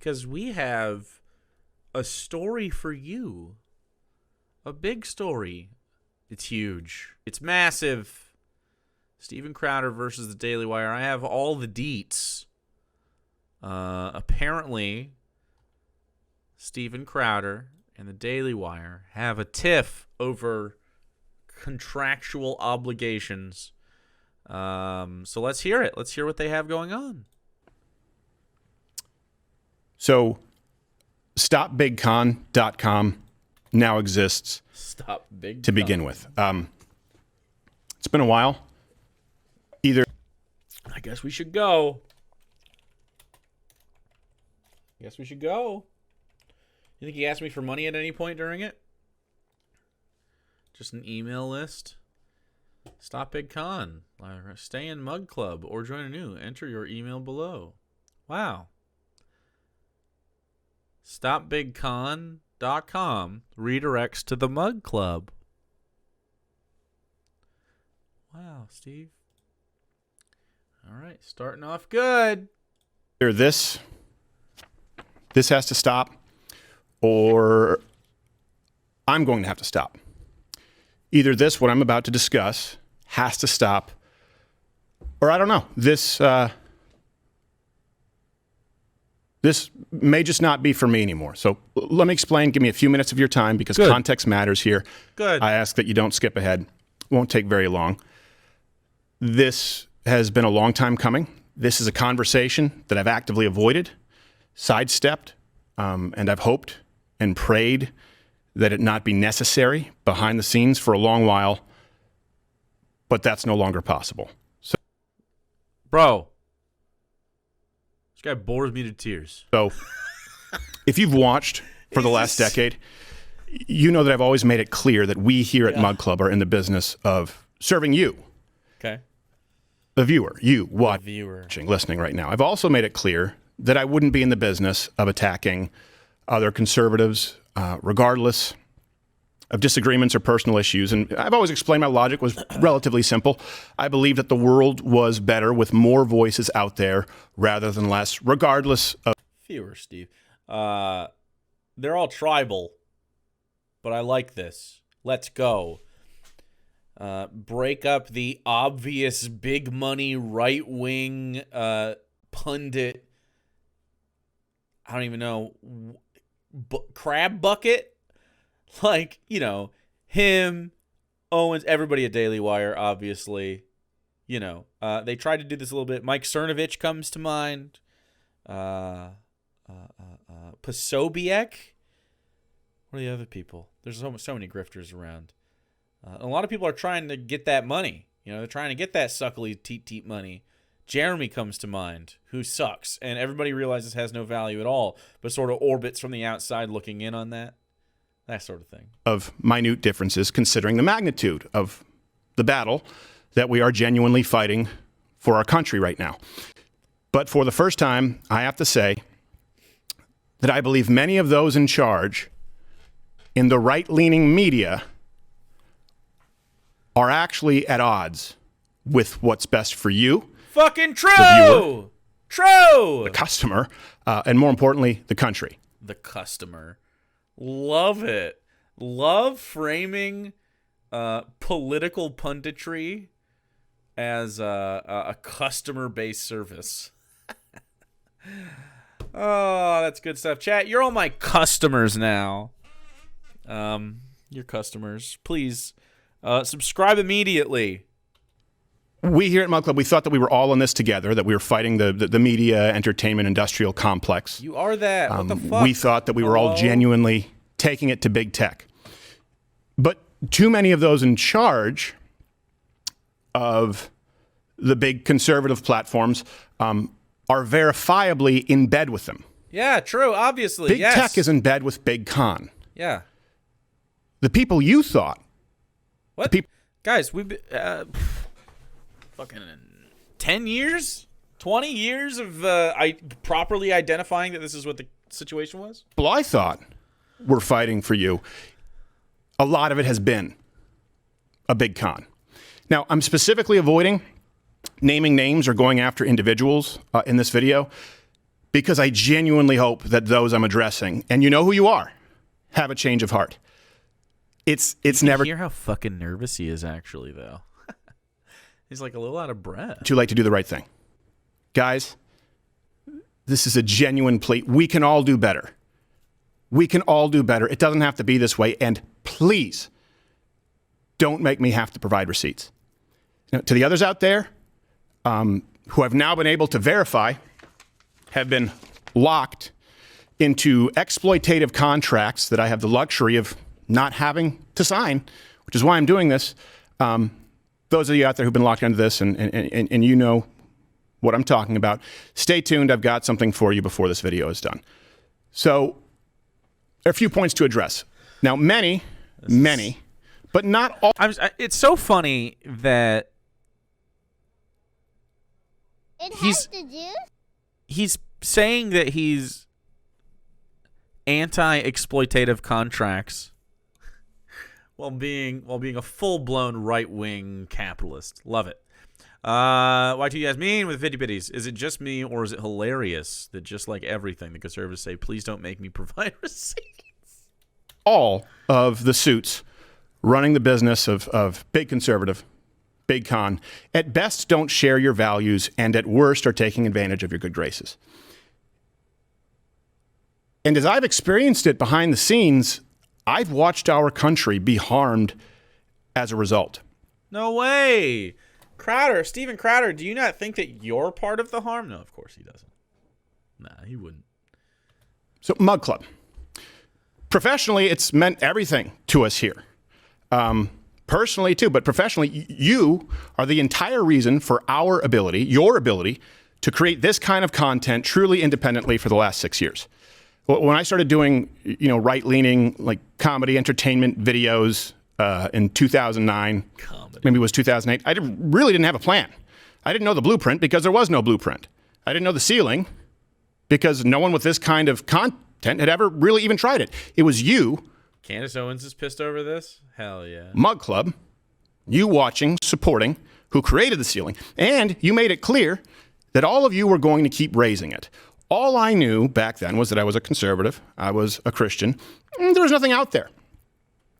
because we have a story for you. A big story. It's huge. It's massive. Steven Crowder versus the Daily Wire. I have all the deets. Apparently, Steven Crowder and the Daily Wire have a tiff over contractual obligations. So let's hear it. Let's hear what they have going on. So, stopbigcon.com now exists. Stop Big to begin with. It's been a while. Either I guess we should go. You think he asked me for money at any point during it? Just an email list? Stop Big Con. Stay in Mug Club or join a new. Enter your email below. Wow. StopBigCon.com redirects to the Mug Club. Wow, Steve. All right, starting off good. either this has to stop, or I'm going to have to stop. Either this, what I'm about to discuss, has to stop, or I don't know. This may just not be for me anymore. So let me explain. Give me a few minutes of your time because context matters here. Good. I ask that you don't skip ahead. Won't take very long. This has been a long time coming. This is a conversation that I've actively avoided, sidestepped, and I've hoped and prayed that it not be necessary behind the scenes for a long while, but that's no longer possible. So, bro, this guy bores me to tears. So if you've watched for the last decade, you know that I've always made it clear that we here at Mug Club are in the business of serving you. Okay. The viewer, you watching, listening right now. I've also made it clear that I wouldn't be in the business of attacking other conservatives, regardless of disagreements or personal issues. And I've always explained my logic was relatively simple. I believe that the world was better with more voices out there rather than less, regardless of... Fewer, Steve. They're all tribal, but I like this. Let's go. Break up the obvious big money right-wing pundit, I don't even know, crab bucket? Like, you know, him, Owens, everybody at Daily Wire, obviously. You know, they tried to do this a little bit. Mike Cernovich comes to mind. Posobiec? What are the other people? There's so many grifters around. A lot of people are trying to get that money. You know, they're trying to get that suckly teat money. Jeremy comes to mind, who sucks, and everybody realizes has no value at all, but sort of orbits from the outside looking in on that sort of thing. Of minute differences, considering the magnitude of the battle that we are genuinely fighting for our country right now. But for the first time, I have to say that I believe many of those in charge in the right-leaning media are actually at odds with what's best for you. Fucking true! The viewer, true! the customer, and more importantly, the country. The customer. Love it. Love framing political punditry as a customer-based service. Oh, that's good stuff. Chat, you're all my customers now. Your customers. Please subscribe immediately. We here at Mug Club, we thought that we were all in this together, that we were fighting the media, entertainment, industrial complex. You are that. What the fuck? We thought that we were all genuinely taking it to big tech. But too many of those in charge of the big conservative platforms are verifiably in bed with them. Yeah, true, obviously. Big tech is in bed with Big Con. Yeah. The people you thought. What? Guys, we've been... fucking 10 years? 20 years of properly identifying that this is what the situation was? Well, I thought we're fighting for you. A lot of it has been a big con. Now, I'm specifically avoiding naming names or going after individuals in this video because I genuinely hope that those I'm addressing, and you know who you are, have a change of heart. It's never hear how fucking nervous he is actually, though. He's like a little out of breath. too late to do the right thing. Guys, this is a genuine plea. We can all do better. We can all do better. It doesn't have to be this way. And please, don't make me have to provide receipts. Now, to the others out there who have now been able to verify, have been locked into exploitative contracts that I have the luxury of not having to sign, which is why I'm doing this. Those of you out there who've been locked into this and you know what I'm talking about, stay tuned. I've got something for you before this video is done. So there are a few points to address. Now, many, but not all. It's so funny that he's saying that he's anti-exploitative contracts while being a full-blown right-wing capitalist. Love it. Why do you guys mean with 50 bitties? Is it just me, or is it hilarious that just like everything, the conservatives say, please don't make me provide receipts? All of the suits running the business of big conservative, big con, at best don't share your values, and at worst are taking advantage of your good graces. And as I've experienced it behind the scenes, I've watched our country be harmed as a result. No way. Steven Crowder, do you not think that you're part of the harm? No, of course he doesn't. Nah, he wouldn't. So, Mug Club. Professionally, it's meant everything to us here. Personally, too, but professionally, you are the entire reason for your ability, to create this kind of content truly independently for the last 6 years. When I started doing, right-leaning, like comedy entertainment videos in 2009, maybe it was 2008, I really didn't have a plan. I didn't know the blueprint because there was no blueprint. I didn't know the ceiling because no one with this kind of content had ever really even tried it. It was you. Candace Owens is pissed over this? Hell yeah. Mug Club, you watching, supporting, who created the ceiling, and you made it clear that all of you were going to keep raising it. All I knew back then was that I was a conservative, I was a Christian, and there was nothing out there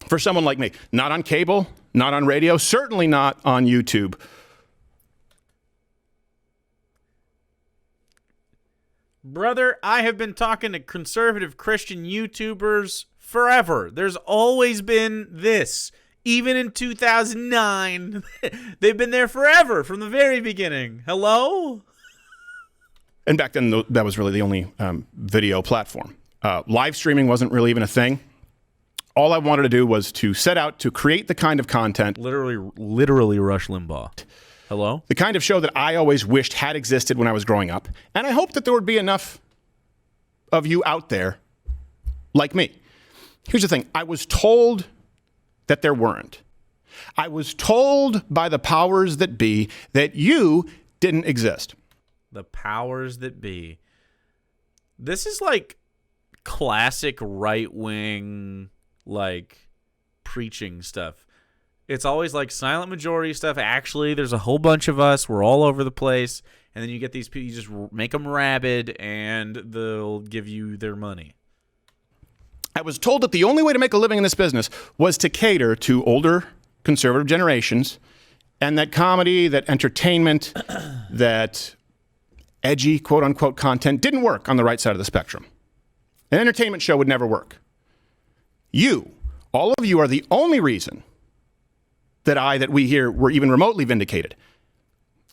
for someone like me. Not on cable, not on radio, certainly not on YouTube. Brother, I have been talking to conservative Christian YouTubers forever. There's always been this. Even in 2009. They've been there forever, from the very beginning. Hello? And back then, that was really the only video platform. Live streaming wasn't really even a thing. All I wanted to do was to set out to create the kind of content. Literally Rush Limbaugh. Hello? The kind of show that I always wished had existed when I was growing up. And I hoped that there would be enough of you out there like me. Here's the thing. I was told that there weren't. I was told by the powers that be that you didn't exist. The powers that be. This is like classic right-wing, like, preaching stuff. It's always like silent majority stuff. Actually, there's a whole bunch of us. We're all over the place. And then you get these people, you just make them rabid, and they'll give you their money. I was told that the only way to make a living in this business was to cater to older conservative generations, and that comedy, that entertainment, that edgy, quote-unquote, content didn't work on the right side of the spectrum. An entertainment show would never work. All of you are the only reason that we here were even remotely vindicated.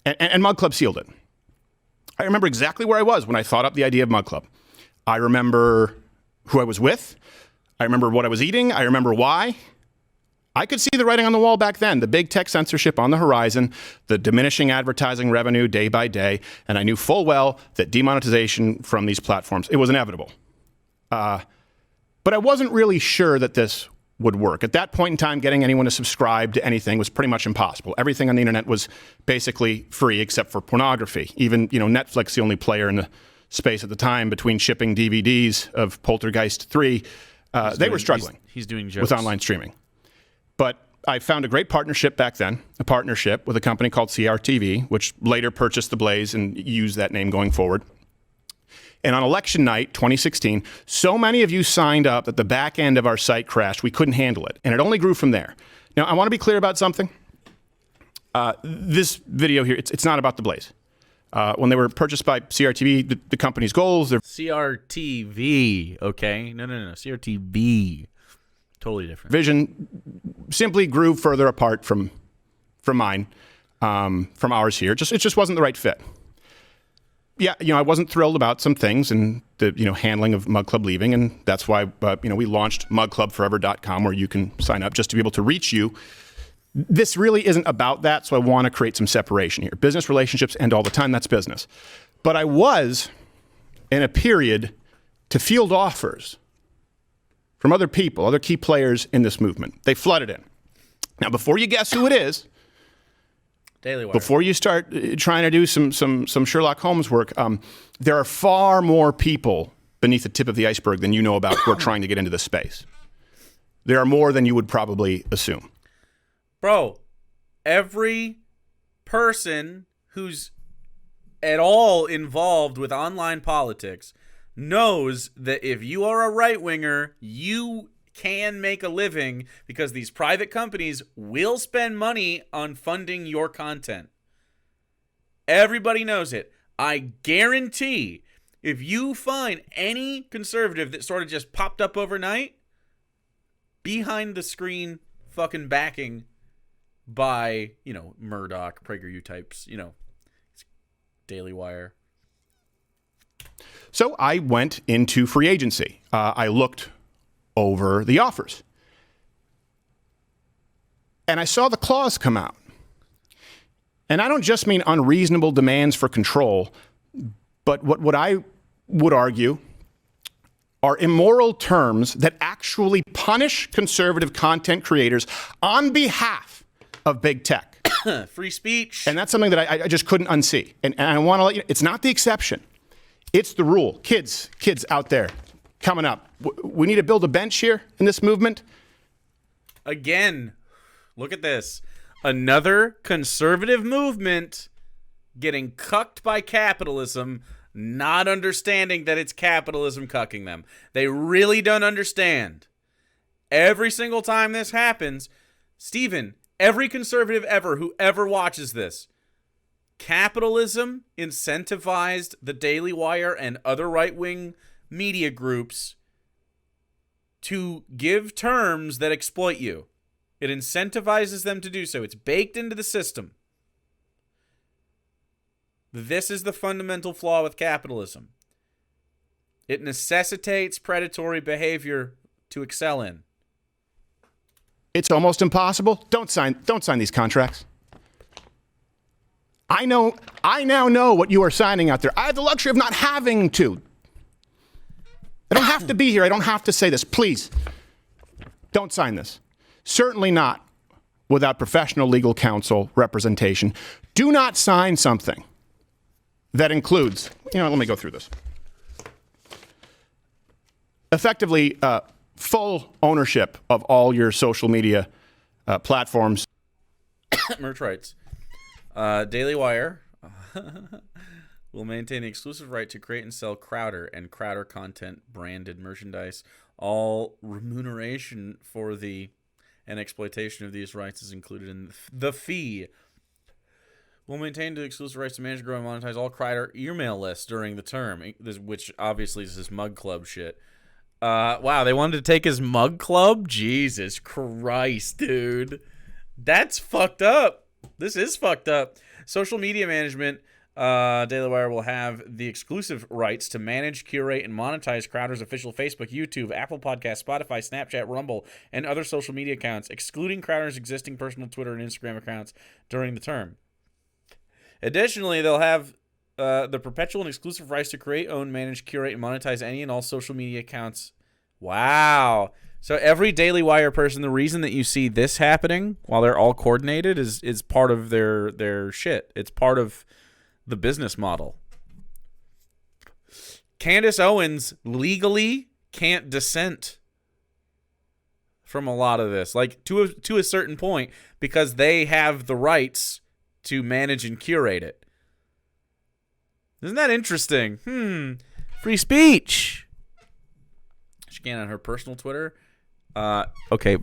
And Mug Club sealed it. I remember exactly where I was when I thought up the idea of Mug Club. I remember who I was with. I remember what I was eating. I remember why. I could see the writing on the wall back then, the big tech censorship on the horizon, the diminishing advertising revenue day by day, and I knew full well that demonetization from these platforms, it was inevitable. But I wasn't really sure that this would work. At that point in time, getting anyone to subscribe to anything was pretty much impossible. Everything on the internet was basically free except for pornography. Even, Netflix, the only player in the space at the time between shipping DVDs of Poltergeist 3, they were struggling. He's doing jokes with online streaming. But I found a great partnership back then, a partnership with a company called CRTV, which later purchased The Blaze and used that name going forward. And on election night, 2016, so many of you signed up that the back end of our site crashed. We couldn't handle it. And it only grew from there. Now, I want to be clear about something. This video here, it's not about the Blaze. When they were purchased by CRTV, the company's goals... CRTV, okay? No. CRTV. Totally different. Vision simply grew further apart from mine, from ours here. It just wasn't the right fit. Yeah, I wasn't thrilled about some things and the handling of Mug Club leaving, and that's why we launched mugclubforever.com, where you can sign up just to be able to reach you. This really isn't about that, so I want to create some separation here. Business relationships end all the time. That's business. But I was in a period to field offers from other people, other key players in this movement. They flooded in. Now, before you guess who it is, Daily Wire. Before you start trying to do some Sherlock Holmes work, there are far more people beneath the tip of the iceberg than you know about who are trying to get into this space. There are more than you would probably assume. Bro, every person who's at all involved with online politics knows that if you are a right-winger, you can make a living because these private companies will spend money on funding your content. Everybody knows it. I guarantee if you find any conservative that sort of just popped up overnight, behind the screen fucking backing by, Murdoch, PragerU types, Daily Wire. So I went into free agency. I looked over the offers. And I saw the clause come out. And I don't just mean unreasonable demands for control, but what I would argue are immoral terms that actually punish conservative content creators on behalf of big tech. Free speech. And that's something that I just couldn't unsee. And I want to let you know, it's not the exception. It's the rule. Kids out there coming up. We need to build a bench here in this movement. Again, look at this. Another conservative movement getting cucked by capitalism, not understanding that it's capitalism cucking them. They really don't understand. Every single time this happens, Steven, every conservative ever who ever watches this, capitalism incentivized the Daily Wire and other right-wing media groups to give terms that exploit you. It incentivizes them to do so. It's baked into the system. This is the fundamental flaw with capitalism. It necessitates predatory behavior to excel in. It's almost impossible. Don't sign these contracts. I now know what you are signing out there. I have the luxury of not having to. I don't have to be here. I don't have to say this. Please, don't sign this. Certainly not without professional legal counsel representation. Do not sign something that includes, let me go through this. Effectively, full ownership of all your social media platforms. Merch rights. Daily Wire will maintain the exclusive right to create and sell Crowder and Crowder content branded merchandise. All remuneration for the and exploitation of these rights is included in the fee. Will maintain the exclusive rights to manage, grow, and monetize all Crowder email lists during the term, which obviously is this Mug Club shit. Wow, they wanted to take his Mug Club? Jesus Christ, dude. That's fucked up. This is fucked up. Social media management. Daily Wire will have the exclusive rights to manage, curate, and monetize Crowder's official Facebook, YouTube, Apple Podcasts, Spotify, Snapchat, Rumble, and other social media accounts, excluding Crowder's existing personal Twitter and Instagram accounts during the term. Additionally, they'll have the perpetual and exclusive rights to create, own, manage, curate, and monetize any and all social media accounts. Wow. So every Daily Wire person, the reason that you see this happening while they're all coordinated is part of their shit. It's part of the business model. Candace Owens legally can't dissent from a lot of this, like to a certain point, because they have the rights to manage and curate it. Isn't that interesting? Free speech. She can on her personal Twitter. Okay,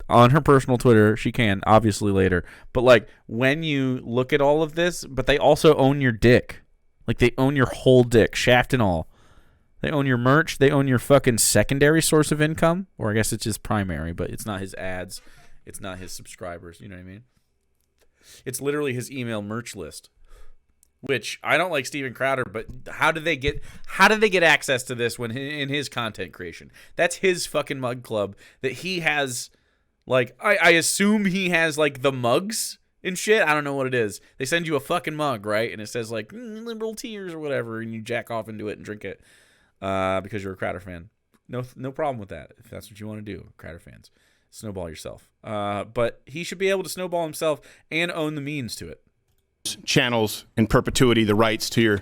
on her personal Twitter, she can, obviously later. But, like, when you look at all of this, but they also own your dick. Like, they own your whole dick, shaft and all. They own your merch. They own your fucking secondary source of income. Or I guess it's his primary, but it's not his ads. It's not his subscribers. You know what I mean? It's literally his email merch list. Which, I don't like Steven Crowder, but how did they get access to this when in his content creation? That's his fucking mug club that he has, like, I assume he has, like, the mugs and shit. I don't know what it is. They send you a fucking mug, right? And it says, like, liberal tears or whatever, and you jack off into it and drink it because you're a Crowder fan. No problem with that, if that's what you want to do, Crowder fans. Snowball yourself. But he should be able to snowball himself and own the means to it. Channels in perpetuity the rights to your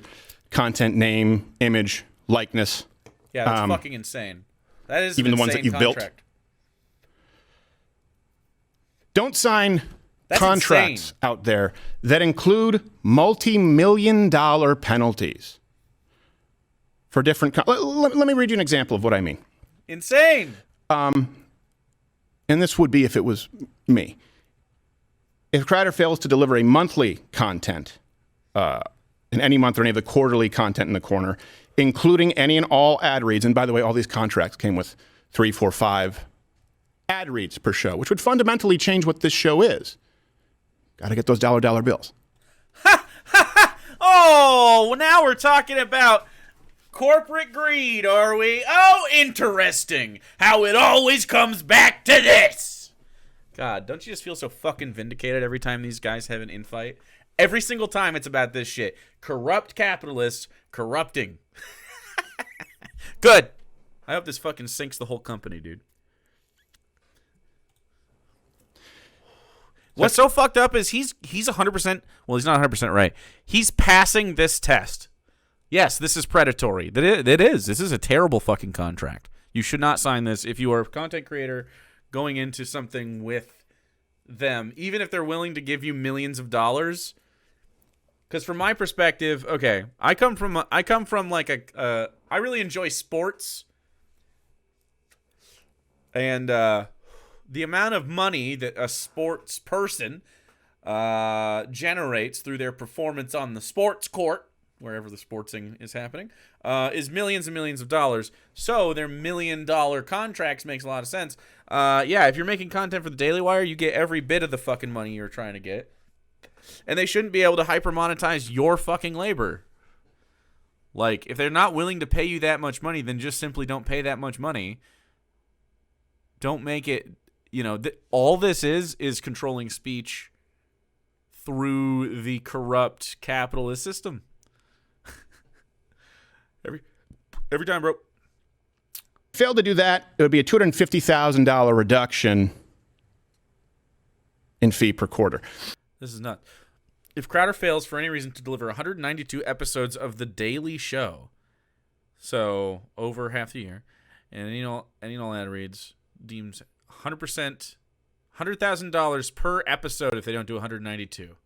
content name, image, likeness. Yeah, that's fucking insane. That is even the ones that you've built. Don't sign contracts out there that include multi-million-dollar penalties for different. Let me read you an example of what I mean. Insane. And this would be if it was me. If Crowder fails to deliver a monthly content in any month or any of the quarterly content in the corner, including any and all ad reads, and by the way, all these contracts came with 3, 4, 5 ad reads per show, which would fundamentally change what this show is. Got to get those dollar bills. Oh, now we're talking about corporate greed, are we? Oh, interesting. How it always comes back to this. God, don't you just feel so fucking vindicated every time these guys have an infight? Every single time it's about this shit. Corrupt capitalists corrupting. Good. I hope this fucking sinks the whole company, dude. What's so fucked up is he's 100%, well, he's not 100% right. He's passing this test. Yes, this is predatory. It is. This is a terrible fucking contract. You should not sign this if you are a content creator going into something with them, even if they're willing to give you millions of dollars. Because from my perspective, okay, I come from like I really enjoy sports, and the amount of money that a sports person generates through their performance on the sports court, wherever the sportsing is happening, is millions and millions of dollars. So their $1 million contracts makes a lot of sense. Yeah, if you're making content for the Daily Wire, you get every bit of the fucking money you're trying to get. And they shouldn't be able to hyper monetize your fucking labor. Like, if they're not willing to pay you that much money, then just simply don't pay that much money. Don't make it, all this is controlling speech through the corrupt capitalist system. Every time, bro. Failed to do that, it would be a $250,000 reduction in fee per quarter. This is nuts. If Crowder fails for any reason to deliver 192 episodes of The Daily Show, so over half the year, and any and all ad reads, deems 100%, $100,000 per episode if they don't do 192.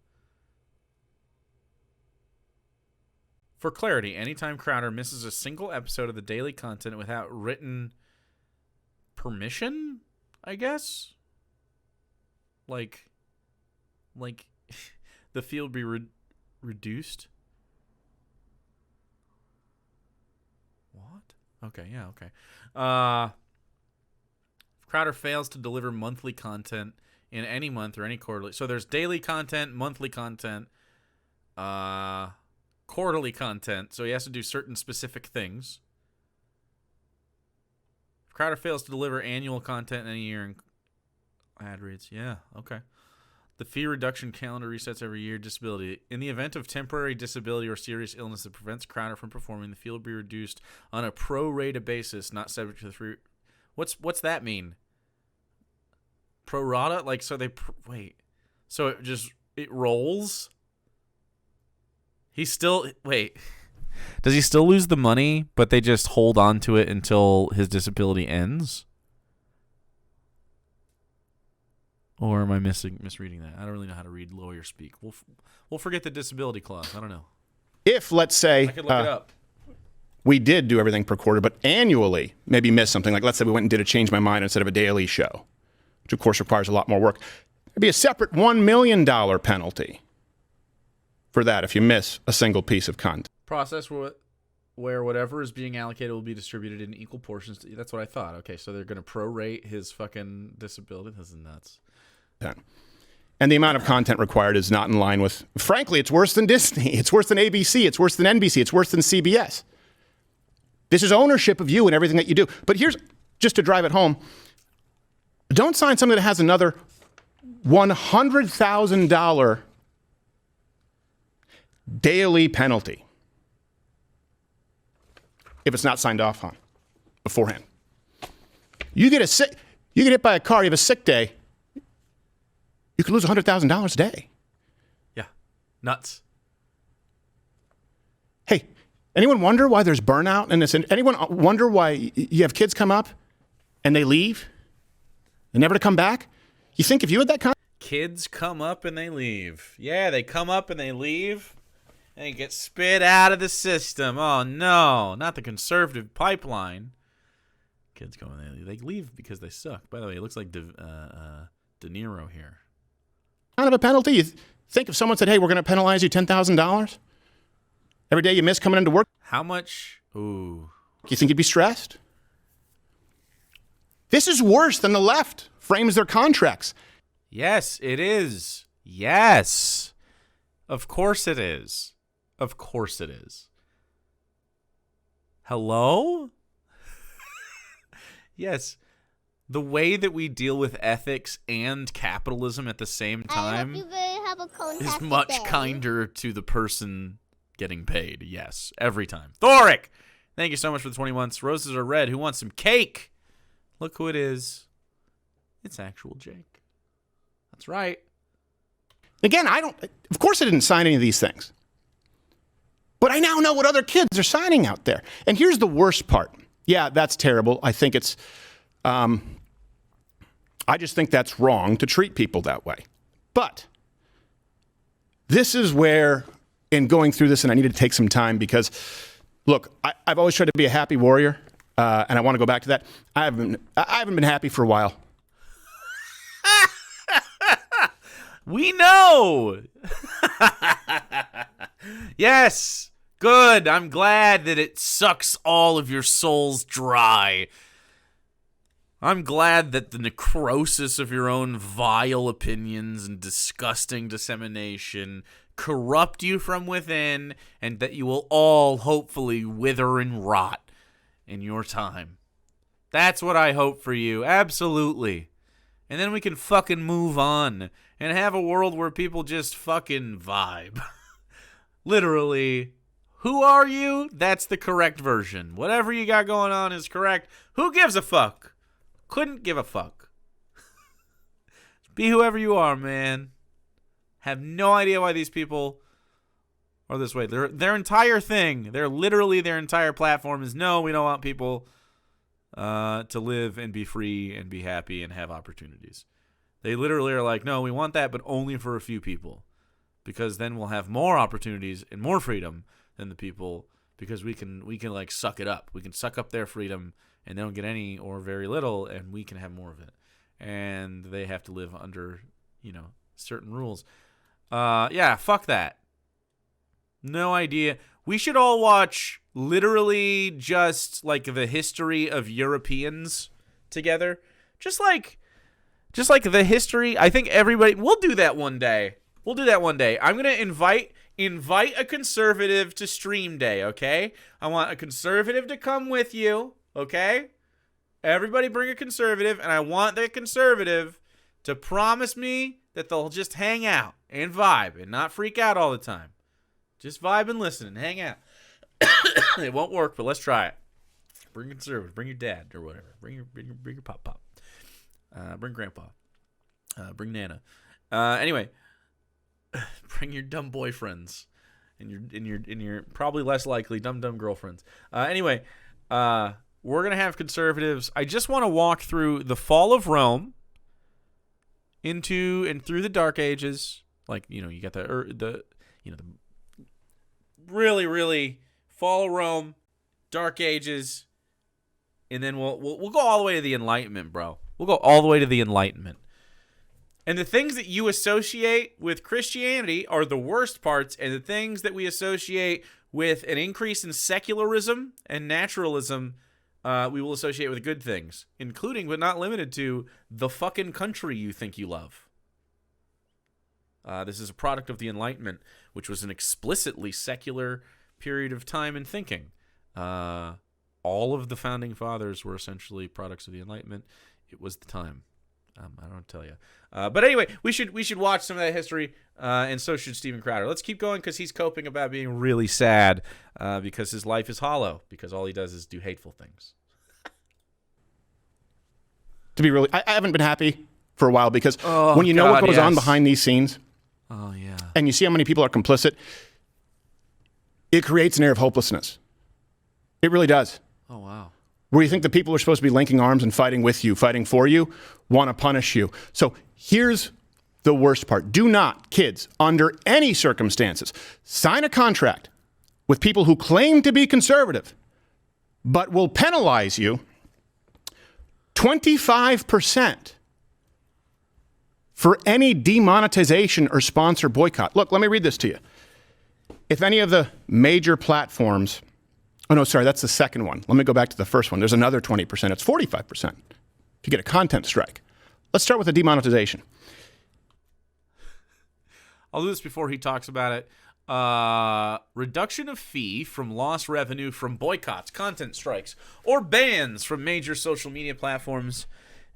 For clarity, anytime Crowder misses a single episode of the daily content without written permission, I guess? Like the fee would be reduced? What? Okay, yeah, okay. If Crowder fails to deliver monthly content in any month or any quarterly. So there's daily content, monthly content, quarterly content, so he has to do certain specific things. If Crowder fails to deliver annual content in a year and ad reads, yeah, okay. The fee reduction calendar resets every year. Disability. In the event of temporary disability or serious illness that prevents Crowder from performing, the fee will be reduced on a pro rata basis, not subject to the free. What's that mean? Pro rata? Like, so they wait. So it rolls? Does he still lose the money, but they just hold on to it until his disability ends? Or am I misreading that? I don't really know how to read lawyer speak. We'll forget the disability clause. I don't know. If, let's say, I could look it up. we did do everything per quarter, but annually maybe miss something. Like let's say we went and did a Change My Mind instead of a daily show, which of course requires a lot more work. There'd be a separate $1 million penalty for that if you miss a single piece of content. Process where whatever is being allocated will be distributed in equal portions. That's what I thought. Okay, so they're going to prorate his fucking disability. This is nuts. And the amount of content required is not in line with, frankly, it's worse than Disney. It's worse than ABC. It's worse than NBC. It's worse than CBS. This is ownership of you and everything that you do. But here's, just to drive it home, don't sign something that has another $100,000 daily penalty if it's not signed off on beforehand. You get hit by a car, you have a sick day, you could lose $100,000 a day. Yeah, nuts. Hey, anyone wonder why there's burnout in this? Anyone wonder why you have kids come up and they leave? They're never to come back? You think if you had that kind of... Kids come up and they leave. Yeah, they come up and they leave and they get spit out of the system. Oh, no, not the conservative pipeline. Kids go and they leave. They leave because they suck. By the way, it looks like De Niro here. Kind of a penalty? You think if someone said, hey, we're going to penalize you $10,000 every day you miss coming into work? How much? Ooh. You think you'd be stressed? This is worse than the left frames their contracts. Yes, it is. Yes. Of course it is. Of course it is. Hello? Yes. The way that we deal with ethics and capitalism at the same time is much kinder to the person getting paid. Yes, every time. Thoric! Thank you so much for the 20 months. Roses are red. Who wants some cake? Look who it is. It's actual Jake. That's right. Again, of course I didn't sign any of these things. But I now know what other kids are signing out there. And here's the worst part. Yeah, that's terrible. I think it's, I just think that's wrong to treat people that way. But this is where, in going through this, and I needed to take some time because, look, I've always tried to be a happy warrior, and I want to go back to that. I haven't been happy for a while. We know. Yes. Good. I'm glad that it sucks all of your souls dry. I'm glad that the necrosis of your own vile opinions and disgusting dissemination corrupt you from within, and that you will all hopefully wither and rot in your time. That's what I hope for you. Absolutely. And then we can fucking move on and have a world where people just fucking vibe. Literally. Who are you? That's the correct version. Whatever you got going on is correct. Who gives a fuck? Couldn't give a fuck. Be whoever you are, man. Have no idea why these people are this way. Their entire thing, literally their entire platform is no, we don't want people to live and be free and be happy and have opportunities. They literally are like, no, we want that, but only for a few people. Because then we'll have more opportunities and more freedom than the people, because we can like suck it up. We can suck up their freedom and they don't get any or very little, and we can have more of it. And they have to live under, certain rules. Yeah, fuck that. No idea. We should all watch literally just like the history of Europeans together. Just like the history. I think everybody, we'll do that one day. I'm going to invite a conservative to stream day, okay? I want a conservative to come with you, okay? Everybody bring a conservative, and I want the conservative to promise me that they'll just hang out and vibe and not freak out all the time. Just vibe and listen and hang out. It won't work, but let's try it. Bring a conservative. Bring your dad or whatever. Bring your pop. Bring grandpa. Bring Nana. Anyway, bring your dumb boyfriends and your probably less likely dumb girlfriends. Anyway, we're gonna have conservatives. I just want to walk through the fall of Rome into and through the Dark Ages. Like, you got the really, really fall of Rome Dark Ages, and then we'll go all the way to the Enlightenment, bro. We'll go all the way to the Enlightenment. And the things that you associate with Christianity are the worst parts, and the things that we associate with an increase in secularism and naturalism, we will associate with good things, including but not limited to the fucking country you think you love. This is a product of the Enlightenment, which was an explicitly secular period of time and thinking. All of the founding fathers were essentially products of the Enlightenment. It was the time. I don't tell you. But anyway, we should watch some of that history, and so should Steven Crowder. Let's keep going because he's coping about being really sad because his life is hollow because all he does is do hateful things. To be really, I haven't been happy for a while because when you know what goes on behind these scenes, and you see how many people are complicit, it creates an air of hopelessness. It really does. Oh, wow. Where you think the people who are supposed to be linking arms and fighting with you, fighting for you, want to punish you. So here's the worst part. Do not, kids, under any circumstances, sign a contract with people who claim to be conservative, but will penalize you 25% for any demonetization or sponsor boycott. Look, let me read this to you. If any of the major platforms... Oh, no, sorry, that's the second one. Let me go back to the first one. There's another 20%. It's 45% if you get a content strike. Let's start with the demonetization. I'll do this before he talks about it. Reduction of fee from lost revenue from boycotts, content strikes, or bans from major social media platforms.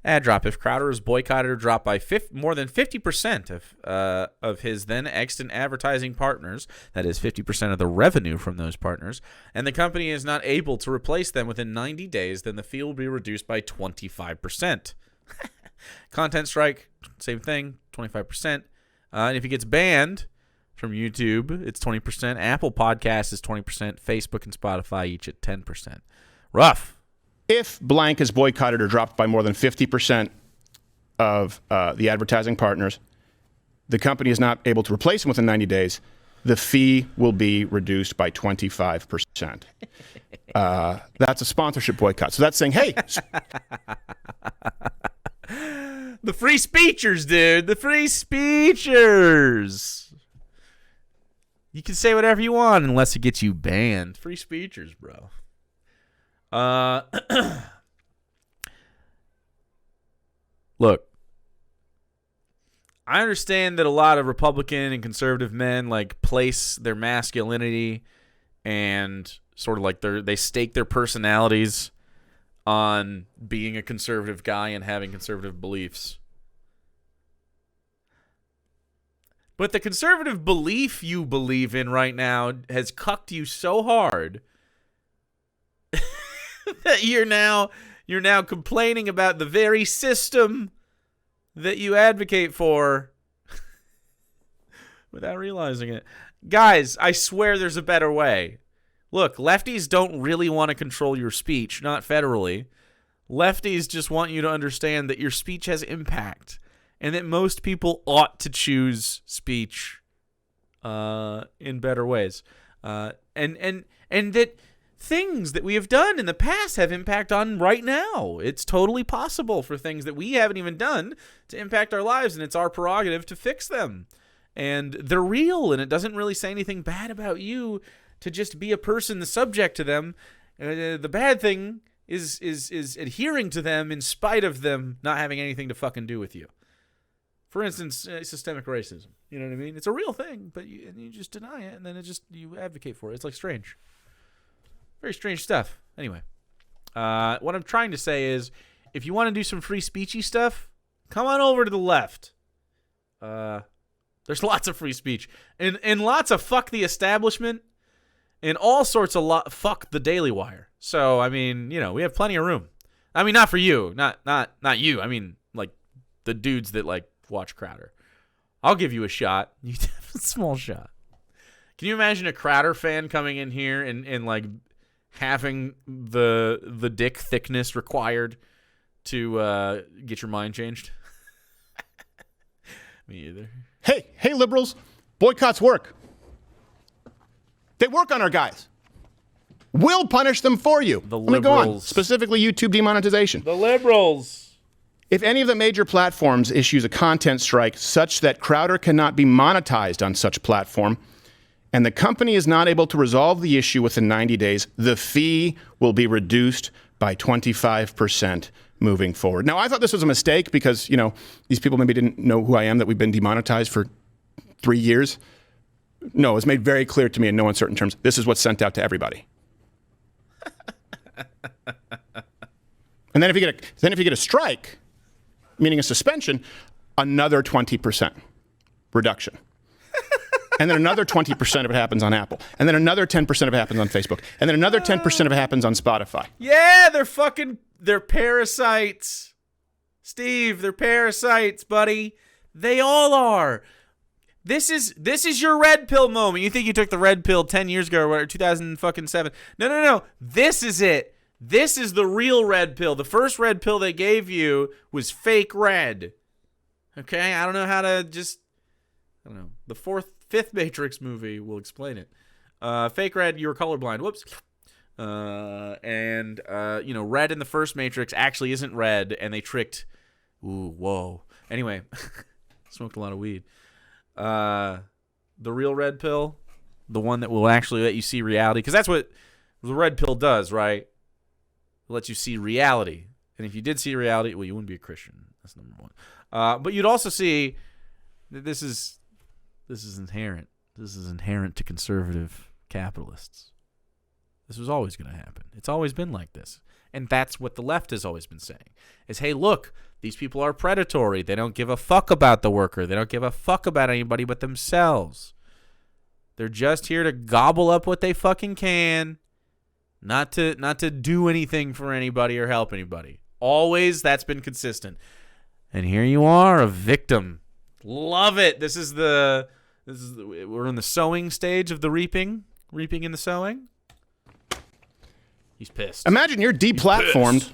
Ad drop. If Crowder is boycotted or dropped by more than 50% of his then extant advertising partners, that is 50% of the revenue from those partners, and the company is not able to replace them within 90 days, then the fee will be reduced by 25%. Content strike, same thing, 25%. And if he gets banned from YouTube, it's 20%. Apple Podcasts is 20%. Facebook and Spotify each at 10%. Rough. If blank is boycotted or dropped by more than 50% of the advertising partners, the company is not able to replace them within 90 days, the fee will be reduced by 25%. That's a sponsorship boycott. So that's saying, hey. The free speechers, dude. The free speechers. You can say whatever you want unless it gets you banned. Free speechers, bro. Look, I understand that a lot of Republican and conservative men like place their masculinity and sort of like they stake their personalities on being a conservative guy and having conservative beliefs. But the conservative belief you believe in right now has cucked you so hard that you're now complaining about the very system that you advocate for without realizing it. Guys, I swear there's a better way. Look, lefties don't really want to control your speech, not federally. Lefties just want you to understand that your speech has impact and that most people ought to choose speech in better ways. And that things that we have done in the past have impact on right now. It's totally possible for things that we haven't even done to impact our lives, and it's our prerogative to fix them. And they're real, and it doesn't really say anything bad about you to just be a person the subject to them. The bad thing is adhering to them in spite of them not having anything to fucking do with you. For instance, systemic racism. You know what I mean? It's a real thing, but you just deny it, and then you advocate for it. It's like strange. Very strange stuff. Anyway, what I'm trying to say is, if you want to do some free speechy stuff, come on over to the left. There's lots of free speech and lots of fuck the establishment and all sorts of fuck the Daily Wire. So I mean, we have plenty of room. I mean, not for you, not you. I mean, like the dudes that like watch Crowder. I'll give you a shot. You have a small shot. Can you imagine a Crowder fan coming in here and like having the dick thickness required to get your mind changed? Me either. Hey, liberals, boycotts work. They work on our guys. will punish them for you. The Let me go on. liberals. Specifically, YouTube demonetization. The liberals. If any of the major platforms issues a content strike such that Crowder cannot be monetized on such platform, and the company is not able to resolve the issue within 90 days, the fee will be reduced by 25% moving forward. Now, I thought this was a mistake because, these people maybe didn't know who I am, that we've been demonetized for 3 years. No, it was made very clear to me in no uncertain terms. This is what's sent out to everybody. And then if you get a strike, meaning a suspension, another 20% reduction. And then another 20% of it happens on Apple. And then another 10% of it happens on Facebook. And then another 10% of it happens on Spotify. Yeah, they're parasites. Steve, they're parasites, buddy. They all are. This is your red pill moment. You think you took the red pill 10 years ago or 2007. No. This is it. This is the real red pill. The first red pill they gave you was fake red. Okay? I don't know how to the fifth Matrix movie will explain it. Fake red, you were colorblind. Whoops. Red in the first Matrix actually isn't red, and they tricked. Ooh, whoa. Anyway, smoked a lot of weed. The real red pill, the one that will actually let you see reality, because that's what the red pill does, right? It lets you see reality. And if you did see reality, well, you wouldn't be a Christian. That's number one. But you'd also see that this is inherent. This is inherent to conservative capitalists. This was always going to happen. It's always been like this. And that's what the left has always been saying. Is, hey, look, these people are predatory. They don't give a fuck about the worker. They don't give a fuck about anybody but themselves. They're just here to gobble up what they fucking can, not to do anything for anybody or help anybody. Always, that's been consistent. And here you are, a victim. Love it. We're in the sowing stage of the reaping in the sowing. He's pissed. Imagine you're deplatformed,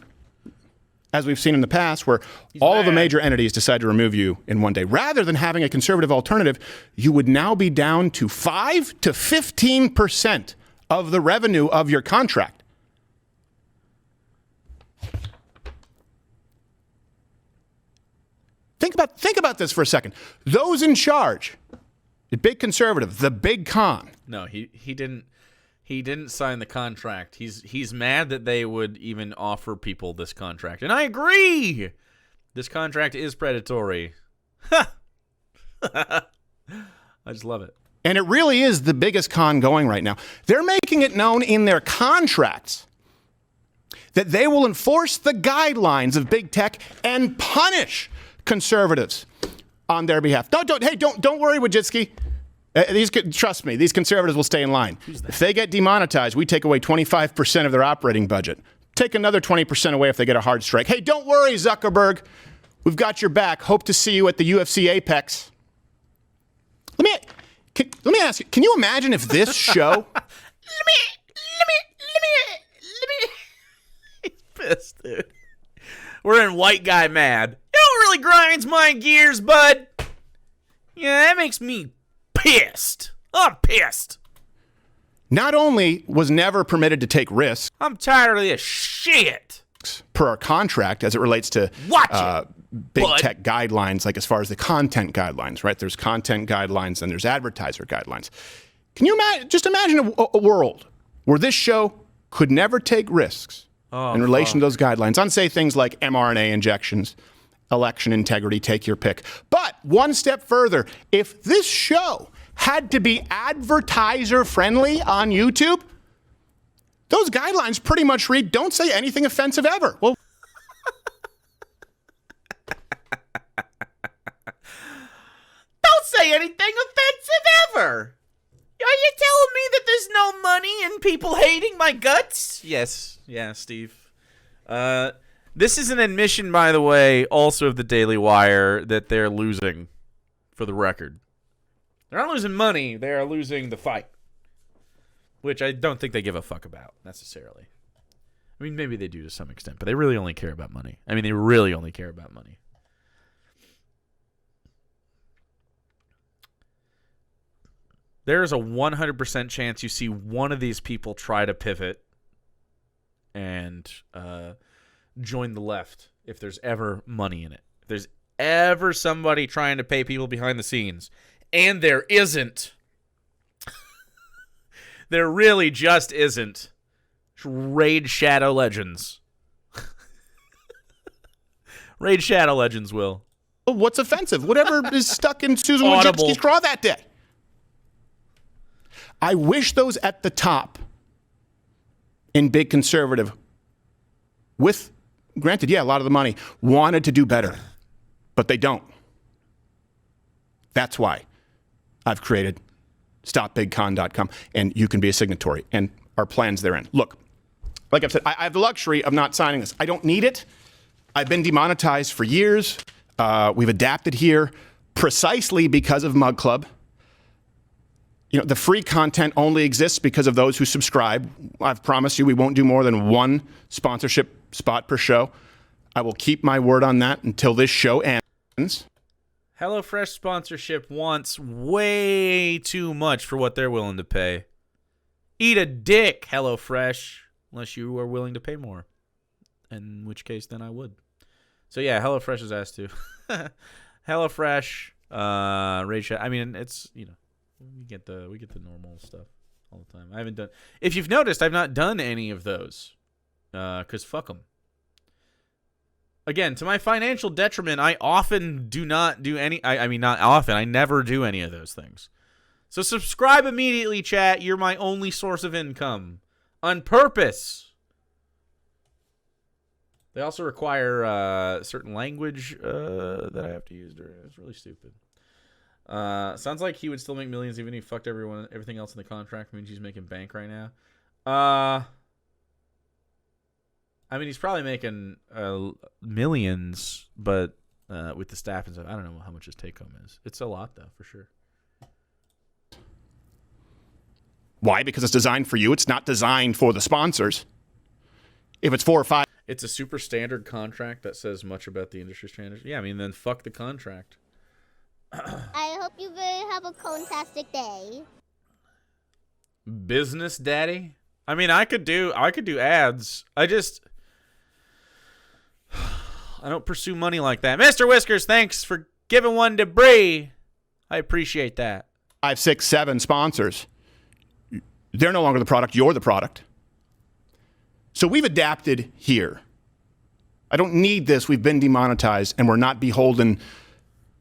as we've seen in the past, where all of the major entities decide to remove you in one day. Rather than having a conservative alternative, you would now be down to 5 to 15% of the revenue of your contract. Think about this for a second. Those in charge, the big conservative, the big con. No, he didn't. He didn't sign the contract. He's mad that they would even offer people this contract. And I agree. This contract is predatory. I just love it. And it really is the biggest con going right now. They're making it known in their contracts that they will enforce the guidelines of big tech and punish conservatives on their behalf. Don't worry, Wojcicki. Trust me, these conservatives will stay in line. If they get demonetized, we take away 25% of their operating budget. Take another 20% away if they get a hard strike. Hey, don't worry, Zuckerberg. We've got your back. Hope to see you at the UFC Apex. Let me ask you, can you imagine if this show... let me... He's pissed, dude. We're in white guy mad. You know what really grinds my gears, bud? Yeah, that makes me pissed. I'm pissed. Not only was never permitted to take risks. I'm tired of this shit. Per our contract as it relates to big tech guidelines, like as far as the content guidelines, right? There's content guidelines and there's advertiser guidelines. Can you imagine a world where this show could never take risks in relation to those guidelines on, say, things like mRNA injections, election integrity, take your pick. But one step further, if this show had to be advertiser friendly on YouTube, those guidelines pretty much read, don't say anything offensive ever. Well, don't say anything offensive ever. Are you telling me that there's no money in people hating my guts? Yes. Yeah, Steve. This is an admission, by the way, also of the Daily Wire, that they're losing, for the record. They're not losing money. They are losing the fight, which I don't think they give a fuck about, necessarily. I mean, maybe they do to some extent, but they really only care about money. They really only care about money. There's a 100% chance you see one of these people try to pivot and join the left if there's ever money in it. If there's ever somebody trying to pay people behind the scenes, and there isn't. There really just isn't. Raid Shadow Legends. Raid Shadow Legends will. What's offensive? Whatever is stuck in Susan Wojcicki's craw that day. I wish those at the top in big conservative, with, granted, yeah, a lot of the money, wanted to do better, but they don't. That's why I've created stopbigcon.com, and you can be a signatory, and our plans therein. Look, like I've said, I have the luxury of not signing this. I don't need it. I've been demonetized for years. We've adapted here precisely because of Mug Club. You know, the free content only exists because of those who subscribe. I've promised you we won't do more than one sponsorship spot per show. I will keep my word on that until this show ends. HelloFresh sponsorship wants way too much for what they're willing to pay. Eat a dick, HelloFresh, unless you are willing to pay more. In which case, then I would. So yeah, HelloFresh is asked to. HelloFresh, Raid Shadow. I mean, it's, you know, we get the normal stuff all the time. I haven't done. If you've noticed, I've not done any of those, cause fuck them. Again, to my financial detriment, I often do not do any. I mean, not often. I never do any of those things. So subscribe immediately, chat. You're my only source of income, on purpose. They also require certain language that I have to use during it. It's really stupid. Sounds like he would still make millions even if he fucked everything else in the contract. Means he's making bank right now. I mean, he's probably making millions, but with the staff and stuff, I don't know how much his take home is. It's a lot, though, for sure. Why? Because it's designed for you. It's not designed for the sponsors. If it's 4 or 5. It's a super standard contract that says much about the industry standards. Yeah, I mean, then fuck the contract. I hope you have a fantastic day. Business daddy? I mean, I could do ads. I don't pursue money like that. Mr. Whiskers, thanks for giving one to Bree. I appreciate that. 5, 6, 7 sponsors. They're no longer the product. You're the product. So we've adapted here. I don't need this. We've been demonetized, and we're not beholden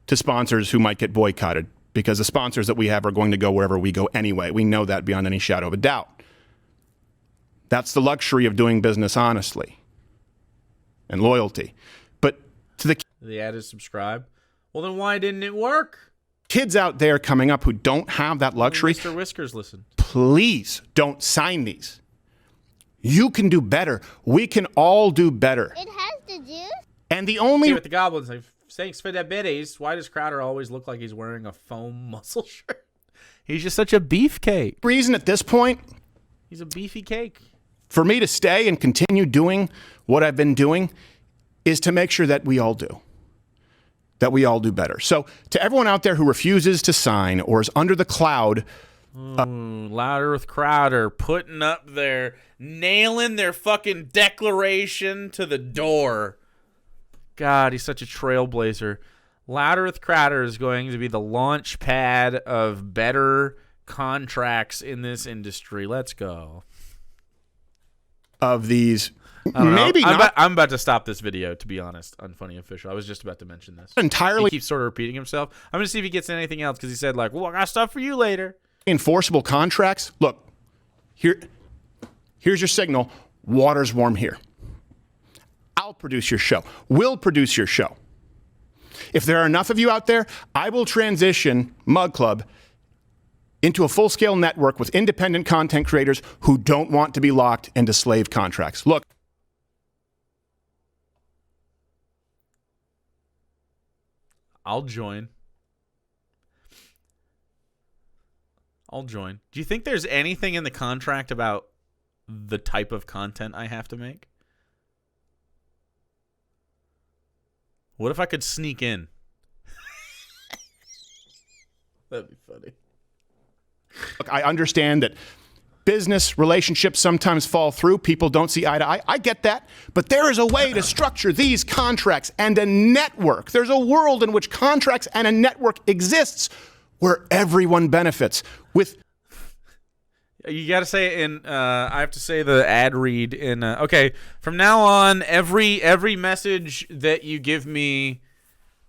to sponsors who might get boycotted, because the sponsors that we have are going to go wherever we go anyway. We know that beyond any shadow of a doubt. That's the luxury of doing business honestly and loyalty. But to the ad is subscribe. Well, then why didn't it work? Kids out there coming up who don't have that luxury, Mr. Whiskers, listen. Please don't sign these. You can do better. We can all do better. It has the juice. And the only... See, with the goblins, thanks for that biddies. Why does Crowder always look like he's wearing a foam muscle shirt? He's just such a beefcake. Reason at this point... He's a beefy cake. For me to stay and continue doing what I've been doing is to make sure that we all do. That we all do better. So to everyone out there who refuses to sign or is under the cloud... Louder with Crowder putting up nailing their fucking declaration to the door. God, he's such a trailblazer. Louder with Crowder is going to be the launch pad of better contracts in this industry. Let's go. Of these, maybe not. I'm about to stop this video, to be honest, on Funny Official. I was just about to mention this. Entirely. He keeps sort of repeating himself. I'm going to see if he gets anything else, because he said, like, well, I got stuff for you later. Enforceable contracts. Look, here's your signal. Water's warm here. I'll produce your show. We'll produce your show. If there are enough of you out there, I will transition Mug Club into a full-scale network with independent content creators who don't want to be locked into slave contracts. Look. I'll join. Do you think there's anything in the contract about the type of content I have to make? What if I could sneak in? That'd be funny. Look, I understand that business relationships sometimes fall through. People don't see eye to eye. I get that. But there is a way to structure these contracts and a network. There's a world in which contracts and a network exists where everyone benefits. With You got to say it in. I have to say the ad read in. Okay, from now on, every message that you give me,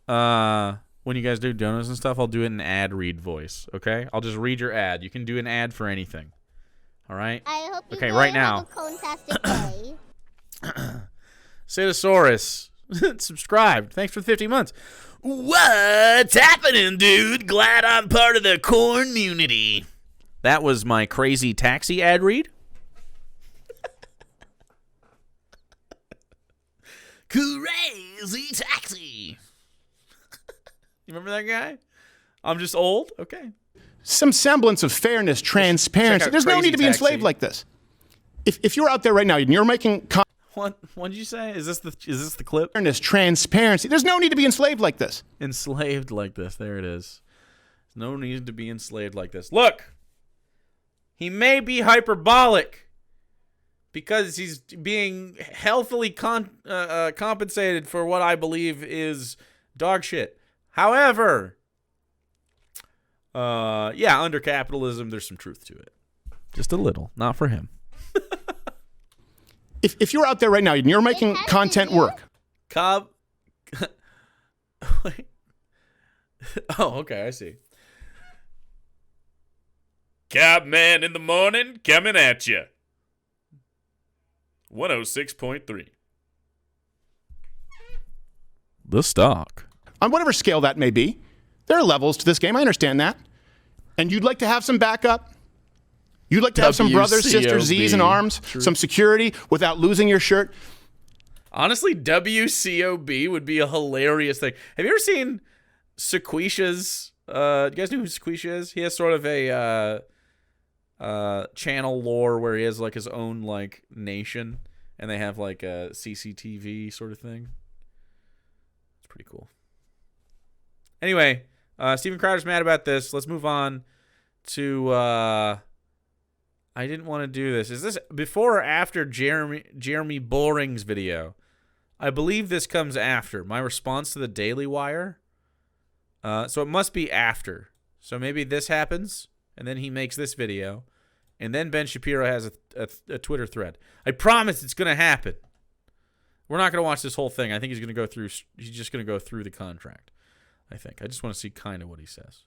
when you guys do donuts and stuff, I'll do it in ad read voice. Okay, I'll just read your ad. You can do an ad for anything. All right. I hope you okay, guys right have now. a fantastic day. Citosaurus subscribed. Thanks for the 50 months. What's happening, dude? Glad I'm part of the corn community. That was my crazy taxi ad read. Crazy taxi. You remember that guy? I'm just old? Okay. some semblance of fairness, transparency. There's no need to be enslaved like this. If you're out there right now and you're making What did you say? Is this the clip? fairness, transparency. There's no need to be enslaved like this. Enslaved like this. There it is. There's no need to be enslaved like this. Look, he may be hyperbolic because he's being healthily compensated for what I believe is dog shit. However, under capitalism, there's some truth to it. Just a little. Not for him. If you're out there right now and you're making content work. Wait. Oh, okay, I see. Cobb man in the morning coming at you. 106.3. The stock. On whatever scale that may be, there are levels to this game. I understand that. And you'd like to have some backup. You'd like to have some brothers, sisters, Z's, and arms, some security without losing your shirt. Honestly, WCOB would be a hilarious thing. Have you ever seen Sequisha's? You guys know who Sequisha is? He has sort of a channel lore where he has like his own like nation, and they have like a CCTV sort of thing. It's pretty cool. Anyway, Steven Crowder's mad about this. Let's move on to. I didn't want to do this. Is this before or after Jeremy Boring's video? I believe this comes after my response to the Daily Wire. So it must be after. So maybe this happens, and then he makes this video, and then Ben Shapiro has a Twitter thread. I promise it's going to happen. We're not going to watch this whole thing. I think he's going to go through. He's just going to go through the contract. I think. I just want to see kind of what he says.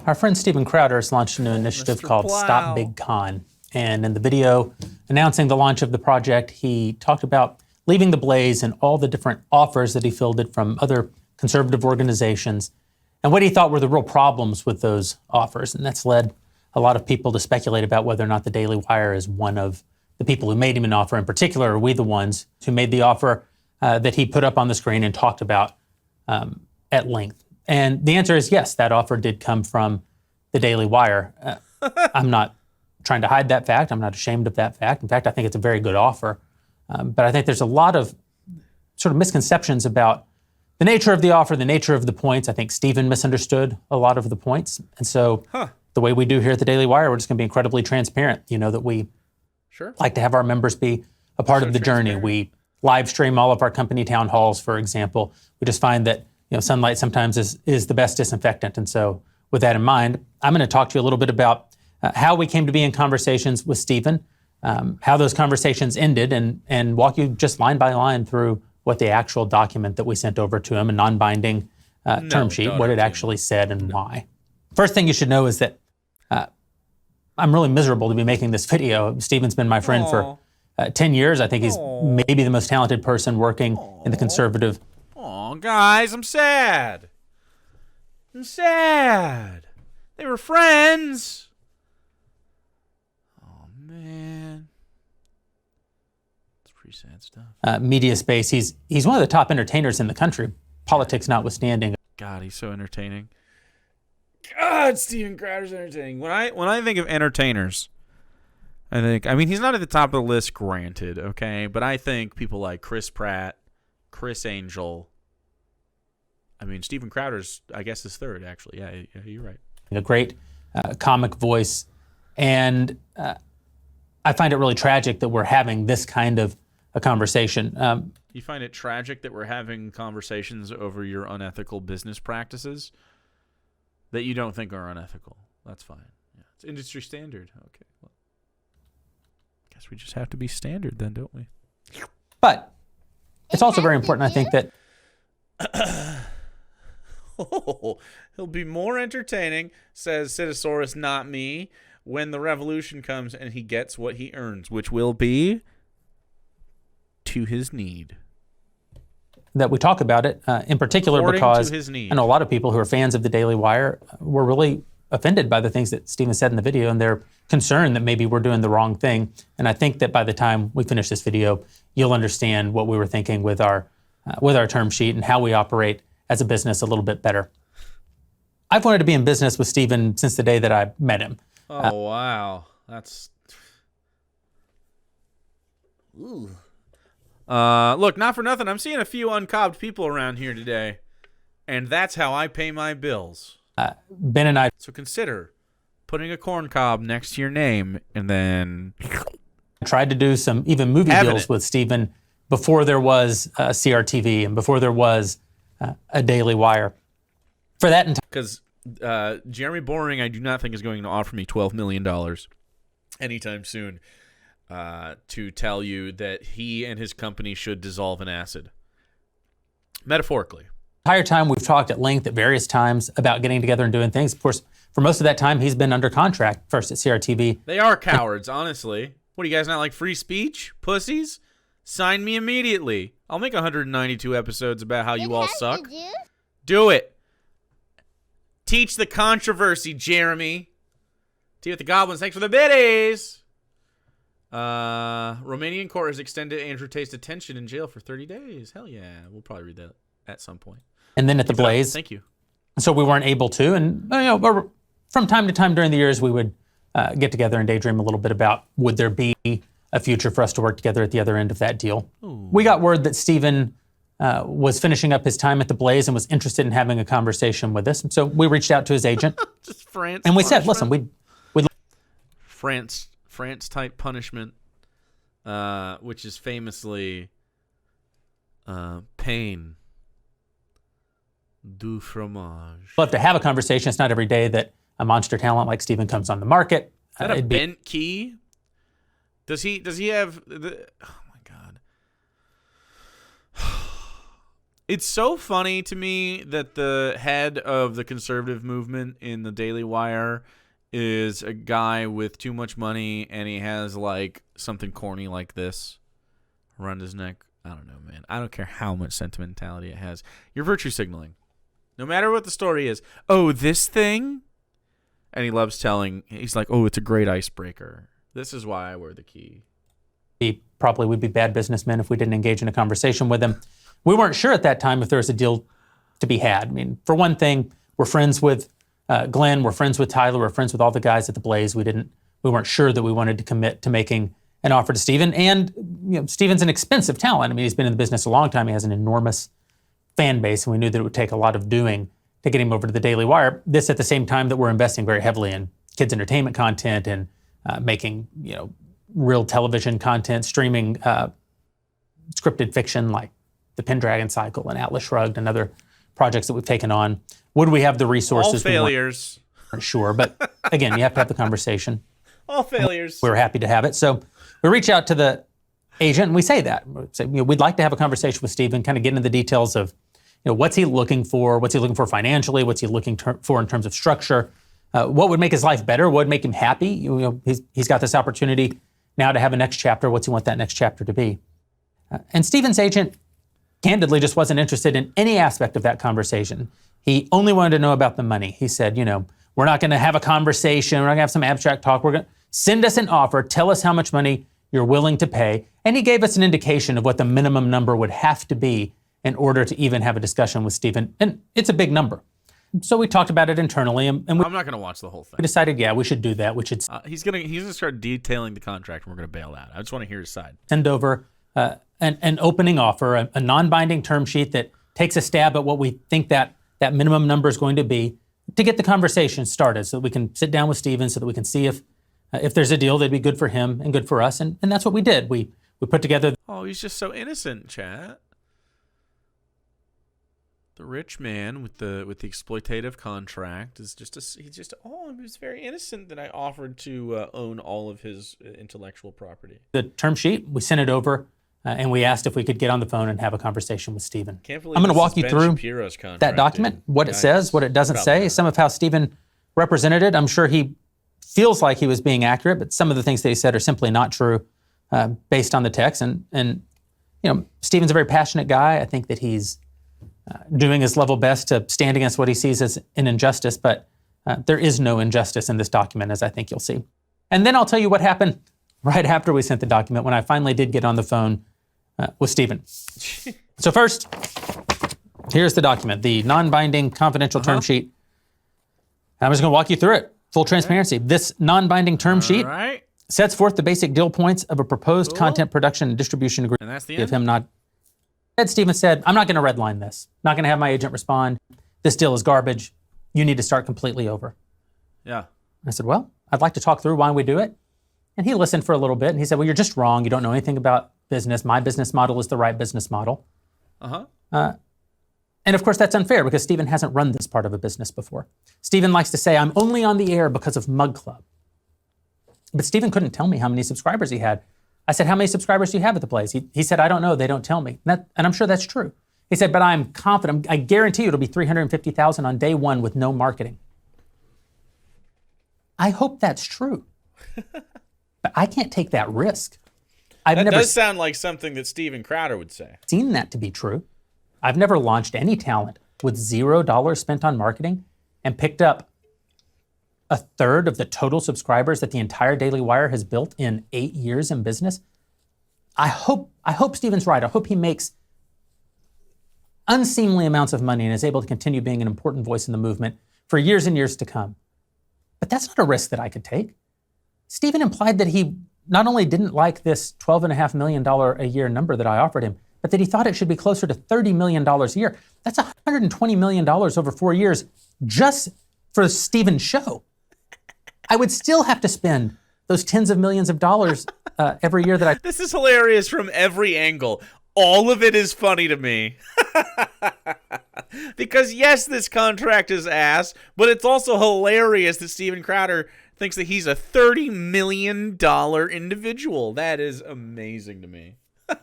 Our friend Steven Crowder has launched a new initiative called Stop Big Con. And in the video announcing the launch of the project, he talked about leaving the blaze and all the different offers that he fielded from other conservative organizations and what he thought were the real problems with those offers. And that's led a lot of people to speculate about whether or not the Daily Wire is one of the people who made him an offer. In particular, are we the ones who made the offer that he put up on the screen and talked about at length? And the answer is yes, that offer did come from the Daily Wire. I'm not trying to hide that fact. I'm not ashamed of that fact. In fact, I think it's a very good offer. But I think there's a lot of sort of misconceptions about the nature of the offer, the nature of the points. I think Stephen misunderstood a lot of the points. And so the way we do here at the Daily Wire, we're just going to be incredibly transparent. You know that we like to have our members be a part of the journey. We live stream all of our company town halls, for example. We just find that sunlight sometimes is the best disinfectant. And so with that in mind, I'm going to talk to you a little bit about how we came to be in conversations with Stephen, how those conversations ended, and walk you just line by line through what the actual document that we sent over to him, a non-binding term sheet, what it actually said and why. First thing you should know is that I'm really miserable to be making this video. Stephen's been my friend for 10 years. I think he's maybe the most talented person working in the conservative. Oh, guys, I'm sad. I'm sad. They were friends. Oh, man. It's pretty sad stuff. Media space. He's one of the top entertainers in the country, politics notwithstanding. God, he's so entertaining. God, Steven Crowder's entertaining. When I think of entertainers, I mean, he's not at the top of the list, granted, okay? But I think people like Chris Pratt, Chris Angel. I mean, Steven Crowder's, I guess, is third, actually. Yeah, you're right. a great comic voice. And I find it really tragic that we're having this kind of a conversation. You find it tragic that we're having conversations over your unethical business practices that you don't think are unethical. That's fine. Yeah, it's industry standard. Okay. Well, I guess we just have to be standard then, don't we? But it's also very important, I think, that he'll be more entertaining, says Citosaurus, not me, when the revolution comes and he gets what he earns, which will be to his need. That we talk about it, in particular According because to his need. I know a lot of people who are fans of the Daily Wire were really offended by the things that Stephen said in the video, and they're concerned that maybe we're doing the wrong thing. And I think that by the time we finish this video, you'll understand what we were thinking with our term sheet and how we operate as a business a little bit better. I've wanted to be in business with Stephen since the day that I met him. Oh, wow. That's... Ooh. Look, not for nothing, I'm seeing a few uncobbed people around here today, and that's how I pay my bills. Ben and I So consider putting a corn cob next to your name, and then... tried to do some even movie deals with Stephen before there was CRTV and before there was a Daily Wire. For that entire... Because Jeremy Boring, I do not think, is going to offer me $12 million anytime soon to tell you that he and his company should dissolve in acid. Metaphorically. entire time we've talked at length at various times about getting together and doing things. Of course, for most of that time, he's been under contract, first at CRTV. They are cowards, honestly. What, do you guys not like free speech? Pussies? Sign me immediately. I'll make 192 episodes about how you all suck. Do it. Teach the controversy, Jeremy. Tea with the Goblins. Thanks for the biddies. Romanian court has extended Andrew Tate's detention in jail for 30 days. Hell yeah. We'll probably read that at some point. And then at the Blaze. Thank you. So we weren't able to. And from time to time during the years, we would get together and daydream a little bit about would there be a future for us to work together at the other end of that deal. Ooh. We got word that Stephen was finishing up his time at the Blaze and was interested in having a conversation with us. And so we reached out to his agent. Just France. And we said, listen, we'd France type punishment, which is famously pain du fromage. love to have a conversation. It's not every day that a monster talent like Stephen comes on the market. Is that a bent key? Does he have the... Oh my God. It's so funny to me that the head of the conservative movement in the Daily Wire is a guy with too much money, and he has like something corny like this around his neck. I don't know, man. I don't care how much sentimentality it has. You're virtue signaling. No matter what the story is. Oh, this thing? And he loves telling, he's like, oh, it's a great icebreaker. This is why I wear the key. Probably would be bad businessmen if we didn't engage in a conversation with him. We weren't sure at that time if there was a deal to be had. I mean, for one thing, we're friends with Glenn, we're friends with Tyler, we're friends with all the guys at the Blaze. We weren't sure that we wanted to commit to making an offer to Stephen. And Stephen's an expensive talent. I mean, he's been in the business a long time. He has an enormous fan base, and we knew that it would take a lot of doing to get him over to the Daily Wire. This at the same time that we're investing very heavily in kids' entertainment content and making real television content, streaming scripted fiction like the Pendragon Cycle and Atlas Shrugged and other projects that we've taken on. Would we have the resources? All failures. We weren't sure, but again, you have to have the conversation. All failures. We were happy to have it. So we reach out to the agent and we say that. We say, we'd like to have a conversation with Stephen, kind of get into the details of what's he looking for? What's he looking for financially? What's he looking for in terms of structure? What would make his life better? What would make him happy? He's got this opportunity now to have a next chapter. What's he want that next chapter to be? And Stephen's agent candidly just wasn't interested in any aspect of that conversation. He only wanted to know about the money. He said, we're not going to have a conversation. We're not going to have some abstract talk. We're going to send us an offer. Tell us how much money you're willing to pay. And he gave us an indication of what the minimum number would have to be in order to even have a discussion with Stephen. And it's a big number. So we talked about it internally. And I'm not going to watch the whole thing. We decided, we should do that. We should he's gonna start detailing the contract, and we're going to bail out. I just want to hear his side. Send over an opening offer, a non-binding term sheet that takes a stab at what we think that minimum number is going to be. to get the conversation started so that we can sit down with Steven so that we can see if there's a deal that'd be good for him and good for us. And that's what we did. We put together. Oh, he's just so innocent, chat. The rich man with the exploitative contract is he was very innocent that I offered to own all of his intellectual property. The term sheet, we sent it over, and we asked if we could get on the phone and have a conversation with Steven. I'm going to walk you through that document, what it says, what it doesn't say, some of how Steven represented it. I'm sure he feels like he was being accurate, but some of the things that he said are simply not true based on the text. And Steven's a very passionate guy. I think that he's doing his level best to stand against what he sees as an injustice, but there is no injustice in this document, as I think you'll see. And then I'll tell you what happened right after we sent the document when I finally did get on the phone with Steven. So first, here's the document, the non-binding confidential term sheet. I'm just going to walk you through it. Full transparency. This non-binding term sheet sets forth the basic deal points of a proposed content production and distribution agreement. And that's the Give end? him not. Steven said, I'm not going to redline this. Not going to have my agent respond. This deal is garbage. You need to start completely over. Yeah. I said, well, I'd like to talk through why we do it. And he listened for a little bit and he said, well, you're just wrong. You don't know anything about business. My business model is the right business model. And of course, that's unfair because Steven hasn't run this part of a business before. Steven likes to say, I'm only on the air because of Mug Club. But Steven couldn't tell me how many subscribers he had. I said, how many subscribers do you have at the place? He said, I don't know. They don't tell me. And I'm sure that's true. He said, but I'm confident. I guarantee you it'll be 350,000 on day one with no marketing. I hope that's true. But I can't take that risk. That does sound like something that Steven Crowder would say. Seen that to be true. I've never launched any talent with $0 spent on marketing and picked up a third of the total subscribers that the entire Daily Wire has built in 8 years in business. I hope Steven's right. I hope he makes unseemly amounts of money and is able to continue being an important voice in the movement for years and years to come. But that's not a risk that I could take. Steven implied that he not only didn't like this $12.5 million a year number that I offered him, but that he thought it should be closer to $30 million a year. That's $120 million over 4 years just for Steven's show. I would still have to spend those tens of millions of dollars every year that I... This is hilarious from every angle. All of it is funny to me. Because yes, this contract is ass, but it's also hilarious that Steven Crowder thinks that he's a $30 million individual. That is amazing to me.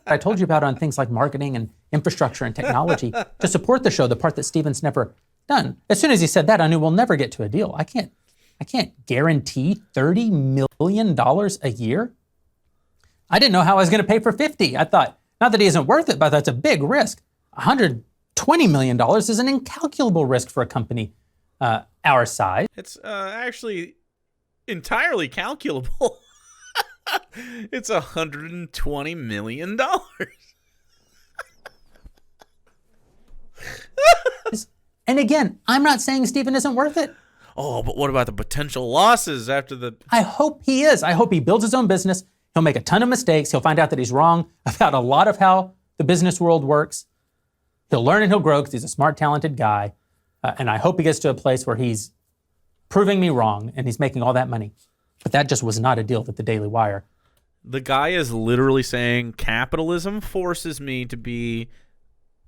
I told you about on things like marketing and infrastructure and technology to support the show, the part that Steven's never done. As soon as he said that, I knew we'll never get to a deal. I can't guarantee $30 million a year. I didn't know how I was going to pay for 50. I thought, not that he isn't worth it, but that's a big risk. $120 million is an incalculable risk for a company our size. It's actually entirely calculable. It's $120 million. And again, I'm not saying Steven isn't worth it. Oh, but what about the potential losses after the... I hope he is. I hope he builds his own business. He'll make a ton of mistakes. He'll find out that he's wrong about a lot of how the business world works. He'll learn and he'll grow because he's a smart, talented guy. And I hope he gets to a place where he's proving me wrong and he's making all that money. But that just was not a deal that the Daily Wire... The guy is literally saying capitalism forces me to be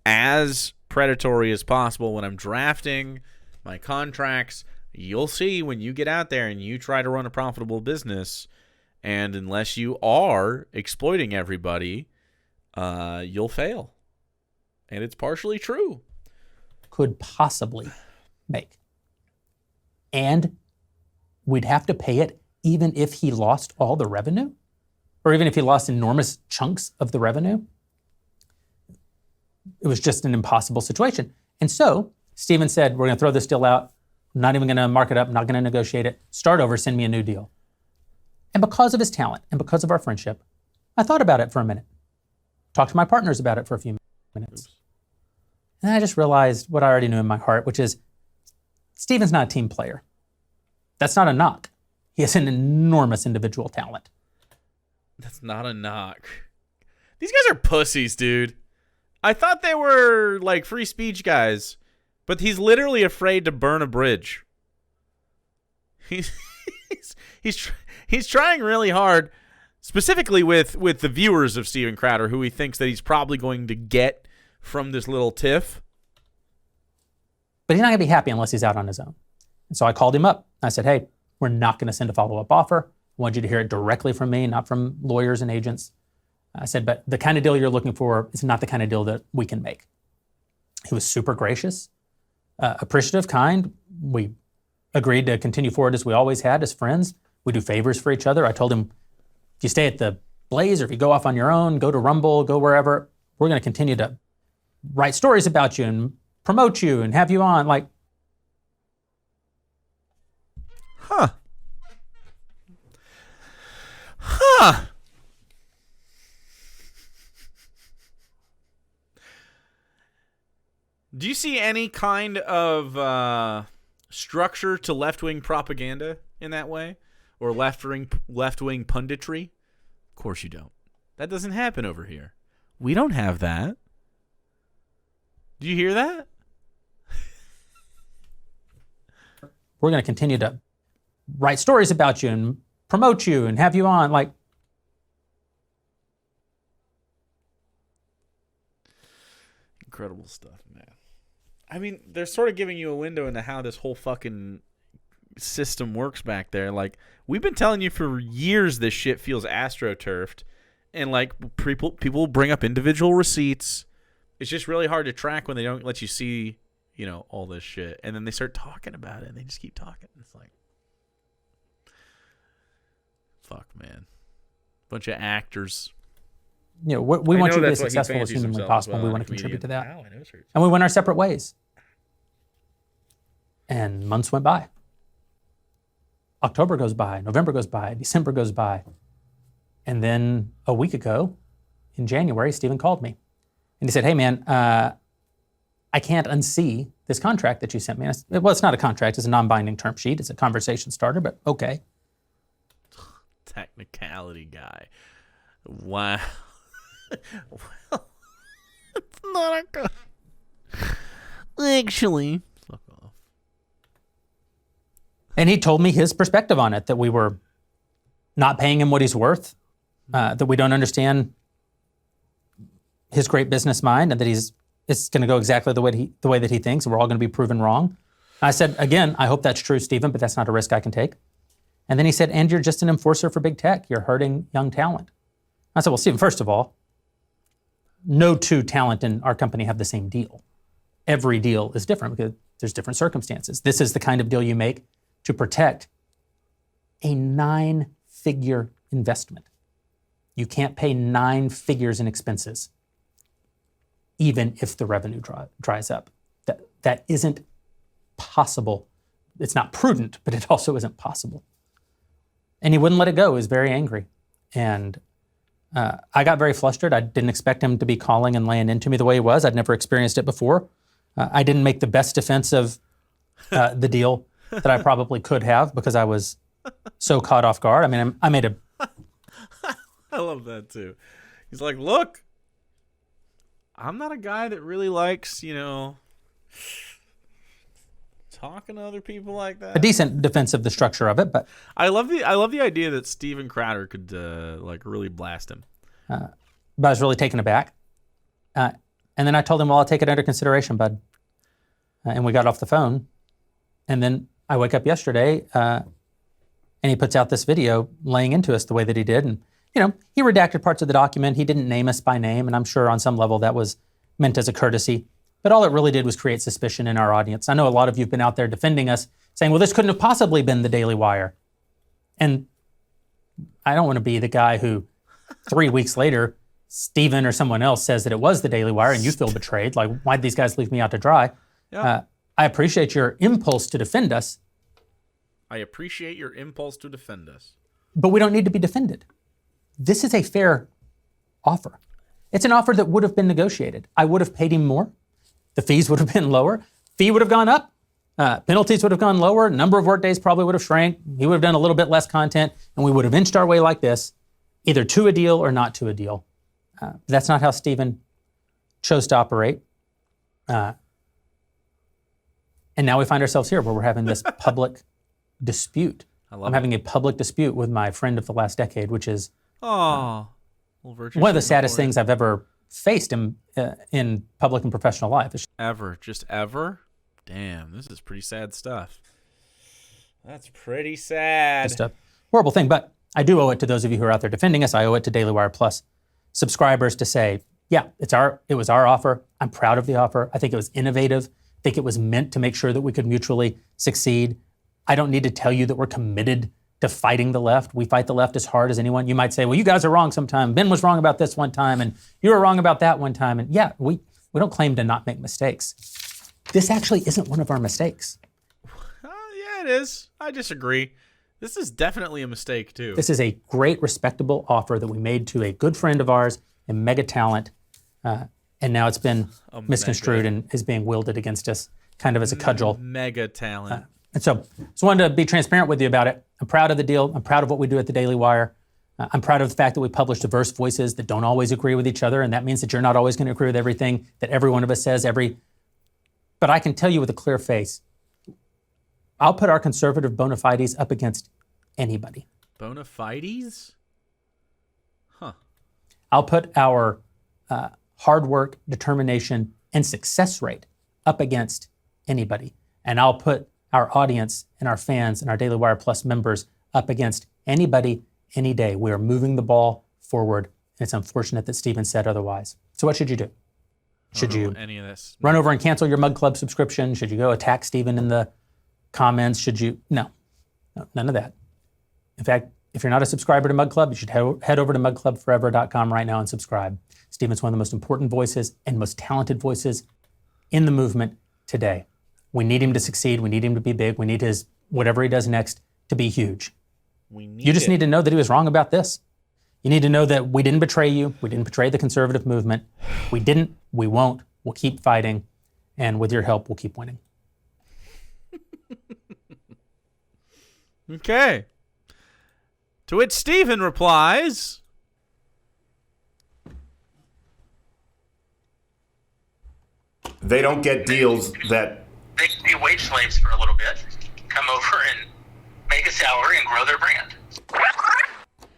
as predatory as possible when I'm drafting my contracts. You'll see when you get out there and you try to run a profitable business, and unless you are exploiting everybody, you'll fail. And it's partially true. Could possibly make. And we'd have to pay it even if he lost all the revenue, or even if he lost enormous chunks of the revenue. It was just an impossible situation. And so Steven said, we're going to throw this deal out. I'm not even going to mark it up. I'm not going to negotiate it. Start over. Send me a new deal. And because of his talent and because of our friendship, I thought about it for a minute. Talked to my partners about it for a few minutes. And I just realized what I already knew in my heart, which is Steven's not a team player. That's not a knock. He has an enormous individual talent. That's not a knock. These guys are pussies, dude. I thought they were like free speech guys. But he's literally afraid to burn a bridge. He's trying really hard, specifically with the viewers of Steven Crowder, who he thinks that he's probably going to get from this little tiff. But he's not going to be happy unless he's out on his own. And so I called him up. I said, hey, we're not going to send a follow-up offer. I want you to hear it directly from me, not from lawyers and agents. I said, but the kind of deal you're looking for is not the kind of deal that we can make. He was super gracious, appreciative, kind. We agreed to continue forward as we always had as friends. We do favors for each other. I told him, if you stay at the Blaze or if you go off on your own, go to Rumble, go wherever, we're going to continue to write stories about you and promote you and have you on. Like, Huh. Do you see any kind of structure to left-wing propaganda in that way? Or left-wing punditry? Of course you don't. That doesn't happen over here. We don't have that. Do you hear that? we're going to continue to write stories about you and promote you and have you on. Like, incredible stuff, man. I mean, they're sort of giving you a window into how this whole fucking system works back there. Like, we've been telling you for years this shit feels astroturfed, and like people bring up individual receipts. It's just really hard to track when they don't let you see, you know, all this shit, and then they start talking about it and they just keep talking. It's like, fuck, man, bunch of actors. You know, we want you to be as successful as humanly possible. We want to contribute to that. And we went our separate ways. And months went by. October goes by, November goes by, December goes by. And then a week ago, in January, Steven called me. And he said, hey, man, I can't unsee this contract that you sent me. Well, it's not a contract. It's a non-binding term sheet. It's a conversation starter, but okay. Technicality guy. Wow. Well, it's not a con- Actually, fuck off. And he told me his perspective on it, that we were not paying him what he's worth, that we don't understand his great business mind, and that it's going to go exactly the way that he thinks, and we're all going to be proven wrong. I said, again, I hope that's true, Steven, but that's not a risk I can take. And then he said, and you're just an enforcer for big tech. You're hurting young talent. I said, well, Steven, first of all, no two talent in our company have the same deal. Every deal is different because there's different circumstances. This is the kind of deal you make to protect a 9-figure investment. You can't pay 9 figures in expenses, even if the revenue dries up. That isn't possible. It's not prudent, but it also isn't possible. And he wouldn't let it go. He was very angry. And I got very flustered. I didn't expect him to be calling and laying into me the way he was. I'd never experienced it before. I didn't make the best defense of the deal that I probably could have because I was so caught off guard. I mean, I made a... I love that too. He's like, look, I'm not a guy that really likes, you know, talking to other people like that. A decent defense of the structure of it, but I love the idea that Steven Crowder could like really blast him. But I was really taken aback. And then I told him, well, I'll take it under consideration, bud. And we got off the phone. And then I wake up yesterday and he puts out this video laying into us the way that he did. And, you know, he redacted parts of the document. He didn't name us by name. And I'm sure on some level that was meant as a courtesy. But all it really did was create suspicion in our audience. I know a lot of you have been out there defending us, saying, well, this couldn't have possibly been the Daily Wire. And I don't want to be the guy who 3 weeks later, Steven or someone else says that it was the Daily Wire and you feel betrayed. Like, why'd these guys leave me out to dry? Yeah. I appreciate your impulse to defend us. I appreciate your impulse to defend us. But we don't need to be defended. This is a fair offer. It's an offer that would have been negotiated. I would have paid him more. The fees would have been lower. Fee would have gone up. Penalties would have gone lower. Number of work days probably would have shrank. He would have done a little bit less content, and we would have inched our way like this, either to a deal or not to a deal. That's not how Steven chose to operate. And now we find ourselves here where we're having this public dispute. I'm having a public dispute with my friend of the last decade, which is one of the saddest things I've ever faced in public and professional life. Just ever? Damn, this is pretty sad stuff. That's pretty sad. Just a horrible thing, but I do owe it to those of you who are out there defending us. I owe it to Daily Wire Plus subscribers to say, yeah, it was our offer. I'm proud of the offer. I think it was innovative. I think it was meant to make sure that we could mutually succeed. I don't need to tell you that we're committed to fighting the left. We fight the left as hard as anyone. You might say, well, you guys are wrong sometime. Ben was wrong about this one time, and you were wrong about that one time. And yeah, we don't claim to not make mistakes. This actually isn't one of our mistakes. Yeah, it is. I disagree. This is definitely a mistake, too. This is a great, respectable offer that we made to a good friend of ours, a mega talent, and now it's been misconstrued and is being wielded against us kind of as a cudgel. Mega talent. And so just wanted to be transparent with you about it. I'm proud of the deal. I'm proud of what we do at the Daily Wire. I'm proud of the fact that we publish diverse voices that don't always agree with each other, and that means that you're not always going to agree with everything that every one of us says. But I can tell you with a clear face, I'll put our conservative bona fides up against anybody. Bona fides? Huh. I'll put our hard work, determination, and success rate up against anybody. And I'll put our audience and our fans and our Daily Wire Plus members up against anybody, any day. We are moving the ball forward, and it's unfortunate that Stephen said otherwise. So what should you do? Should you any of this? Run over and cancel your Mug Club subscription? Should you go attack Stephen in the comments? Should you? No, none of that. In fact, if you're not a subscriber to Mug Club, you should head over to mugclubforever.com right now and subscribe. Stephen's one of the most important voices and most talented voices in the movement today. We need him to succeed. We need him to be big. We need his, whatever he does next, to be huge. You just need to know that he was wrong about this. You need to know that we didn't betray you. We didn't betray the conservative movement. We didn't. We won't. We'll keep fighting. And with your help, we'll keep winning. Okay. To which Stephen replies, they don't get deals that... They can be wage slaves for a little bit, come over and make a salary and grow their brand.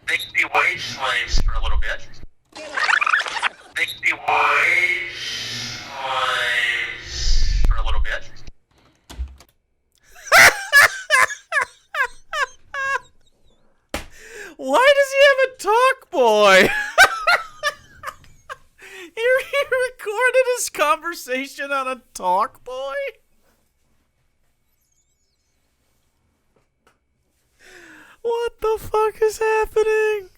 They can be wage slaves for a little bit. They can be wage slaves for a little bit. why does he have a talk boy? He recorded his conversation on a talk boy? What the fuck is happening?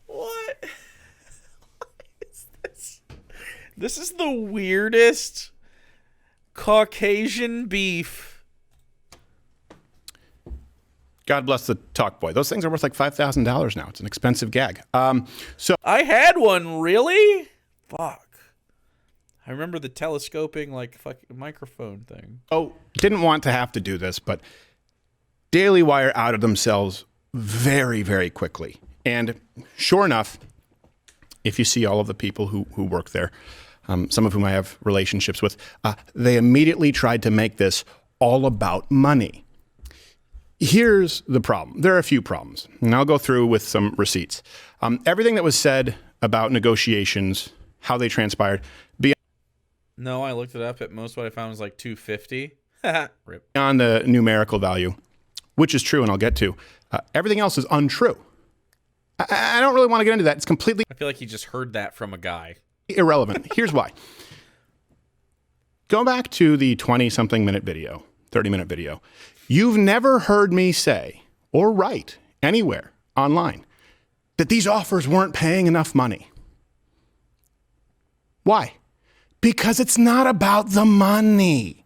What is this? This is the weirdest Caucasian beef. God bless the talk boy. Those things are worth like $5,000 now. It's an expensive gag. So I had one, really? Fuck. I remember the telescoping, like, fucking microphone thing. Oh, didn't want to have to do this, but Daily Wire outed themselves very, very quickly. And sure enough, if you see all of the people who work there, some of whom I have relationships with, they immediately tried to make this all about money. Here's the problem. There are a few problems, and I'll go through with some receipts. Everything that was said about negotiations, how they transpired, No, I looked it up. At most, what I found was like $250. Rip. Beyond the numerical value, which is true and I'll get to, everything else is untrue. I don't really want to get into that. It's completely... I feel like he just heard that from a guy. Irrelevant. Here's why. Go back to the 20-something minute video, 30-minute video. You've never heard me say or write anywhere online that these offers weren't paying enough money. Why? Because it's not about the money.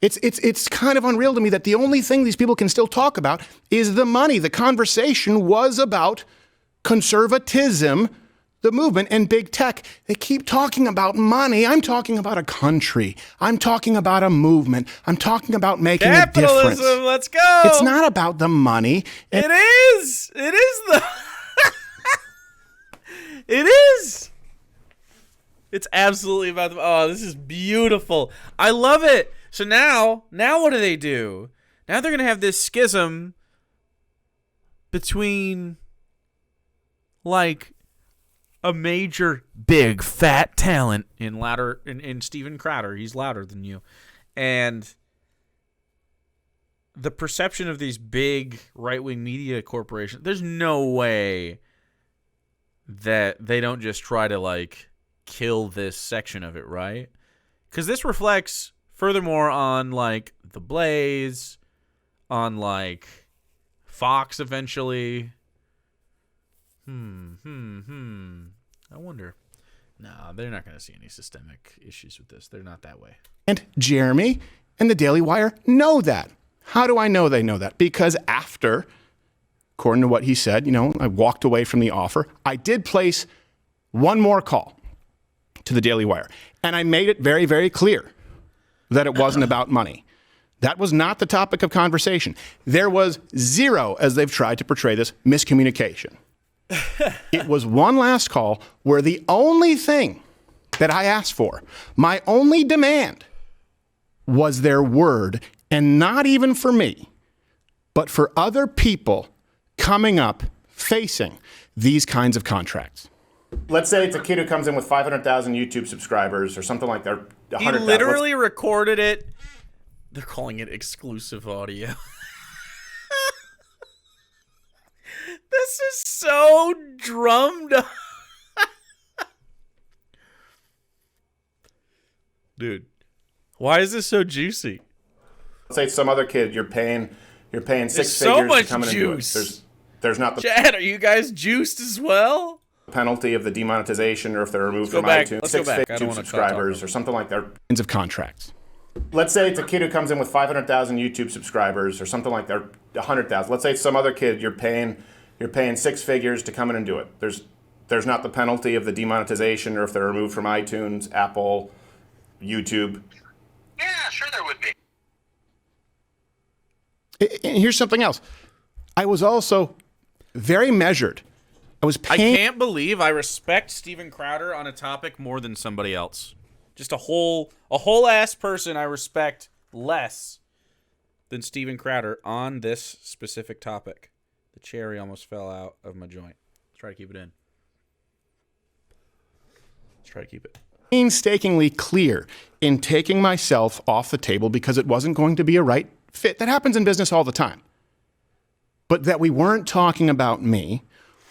It's kind of unreal to me that the only thing these people can still talk about is the money. The conversation was about conservatism, the movement, and big tech. They keep talking about money. I'm talking about a country. I'm talking about a movement. I'm talking about making a difference. Capitalism, let's go. It's not about the money. It is. It is the... It is. It's absolutely about the. Oh, this is beautiful. I love it. So now what do? Now they're gonna have this schism between like a major big fat talent in Steven Crowder. He's louder than you, and the perception of these big right-wing media corporations. There's no way that they don't just try to like kill this section of it, right? Because this reflects furthermore on like the Blaze, on like Fox eventually. I wonder. No, they're not going to see any systemic issues with this. They're not that way. And Jeremy and the Daily Wire know that. How do I know they know that? Because after, according to what he said, I walked away from the offer. I did place one more call to the Daily Wire. And I made it very, very clear that it wasn't about money. That was not the topic of conversation. There was zero, as they've tried to portray this, miscommunication. It was one last call where the only thing that I asked for, my only demand, was their word, and not even for me, but for other people coming up facing these kinds of contracts. Let's say it's a kid who comes in with 500,000 YouTube subscribers or something like that. He literally recorded it. They're calling it exclusive audio. This is so drummed up. Dude, why is this so juicy? Let's say it's some other kid you're paying six figures so much to come in juice. and do it. There's not the Chad, are you guys juiced as well? penalty of the demonetization, or if they're removed from back. iTunes. Let's go back. I don't 6 want to subscribers or something like that. Kinds of contracts. Let's say it's a kid who comes in with 500,000 YouTube subscribers or something like that, 100,000. Let's say it's some other kid you're paying 6 figures to come in and do it. There's not the penalty of the demonetization, or if they're removed from iTunes, Apple, YouTube. Yeah, sure there would be. And here's something else. I was also very measured. I can't believe I respect Steven Crowder on a topic more than somebody else. Just a whole ass person I respect less than Steven Crowder on this specific topic. The cherry almost fell out of my joint. Let's try to keep it in. Let's try to keep it. Painstakingly clear in taking myself off the table because it wasn't going to be a right fit. That happens in business all the time. But that we weren't talking about me.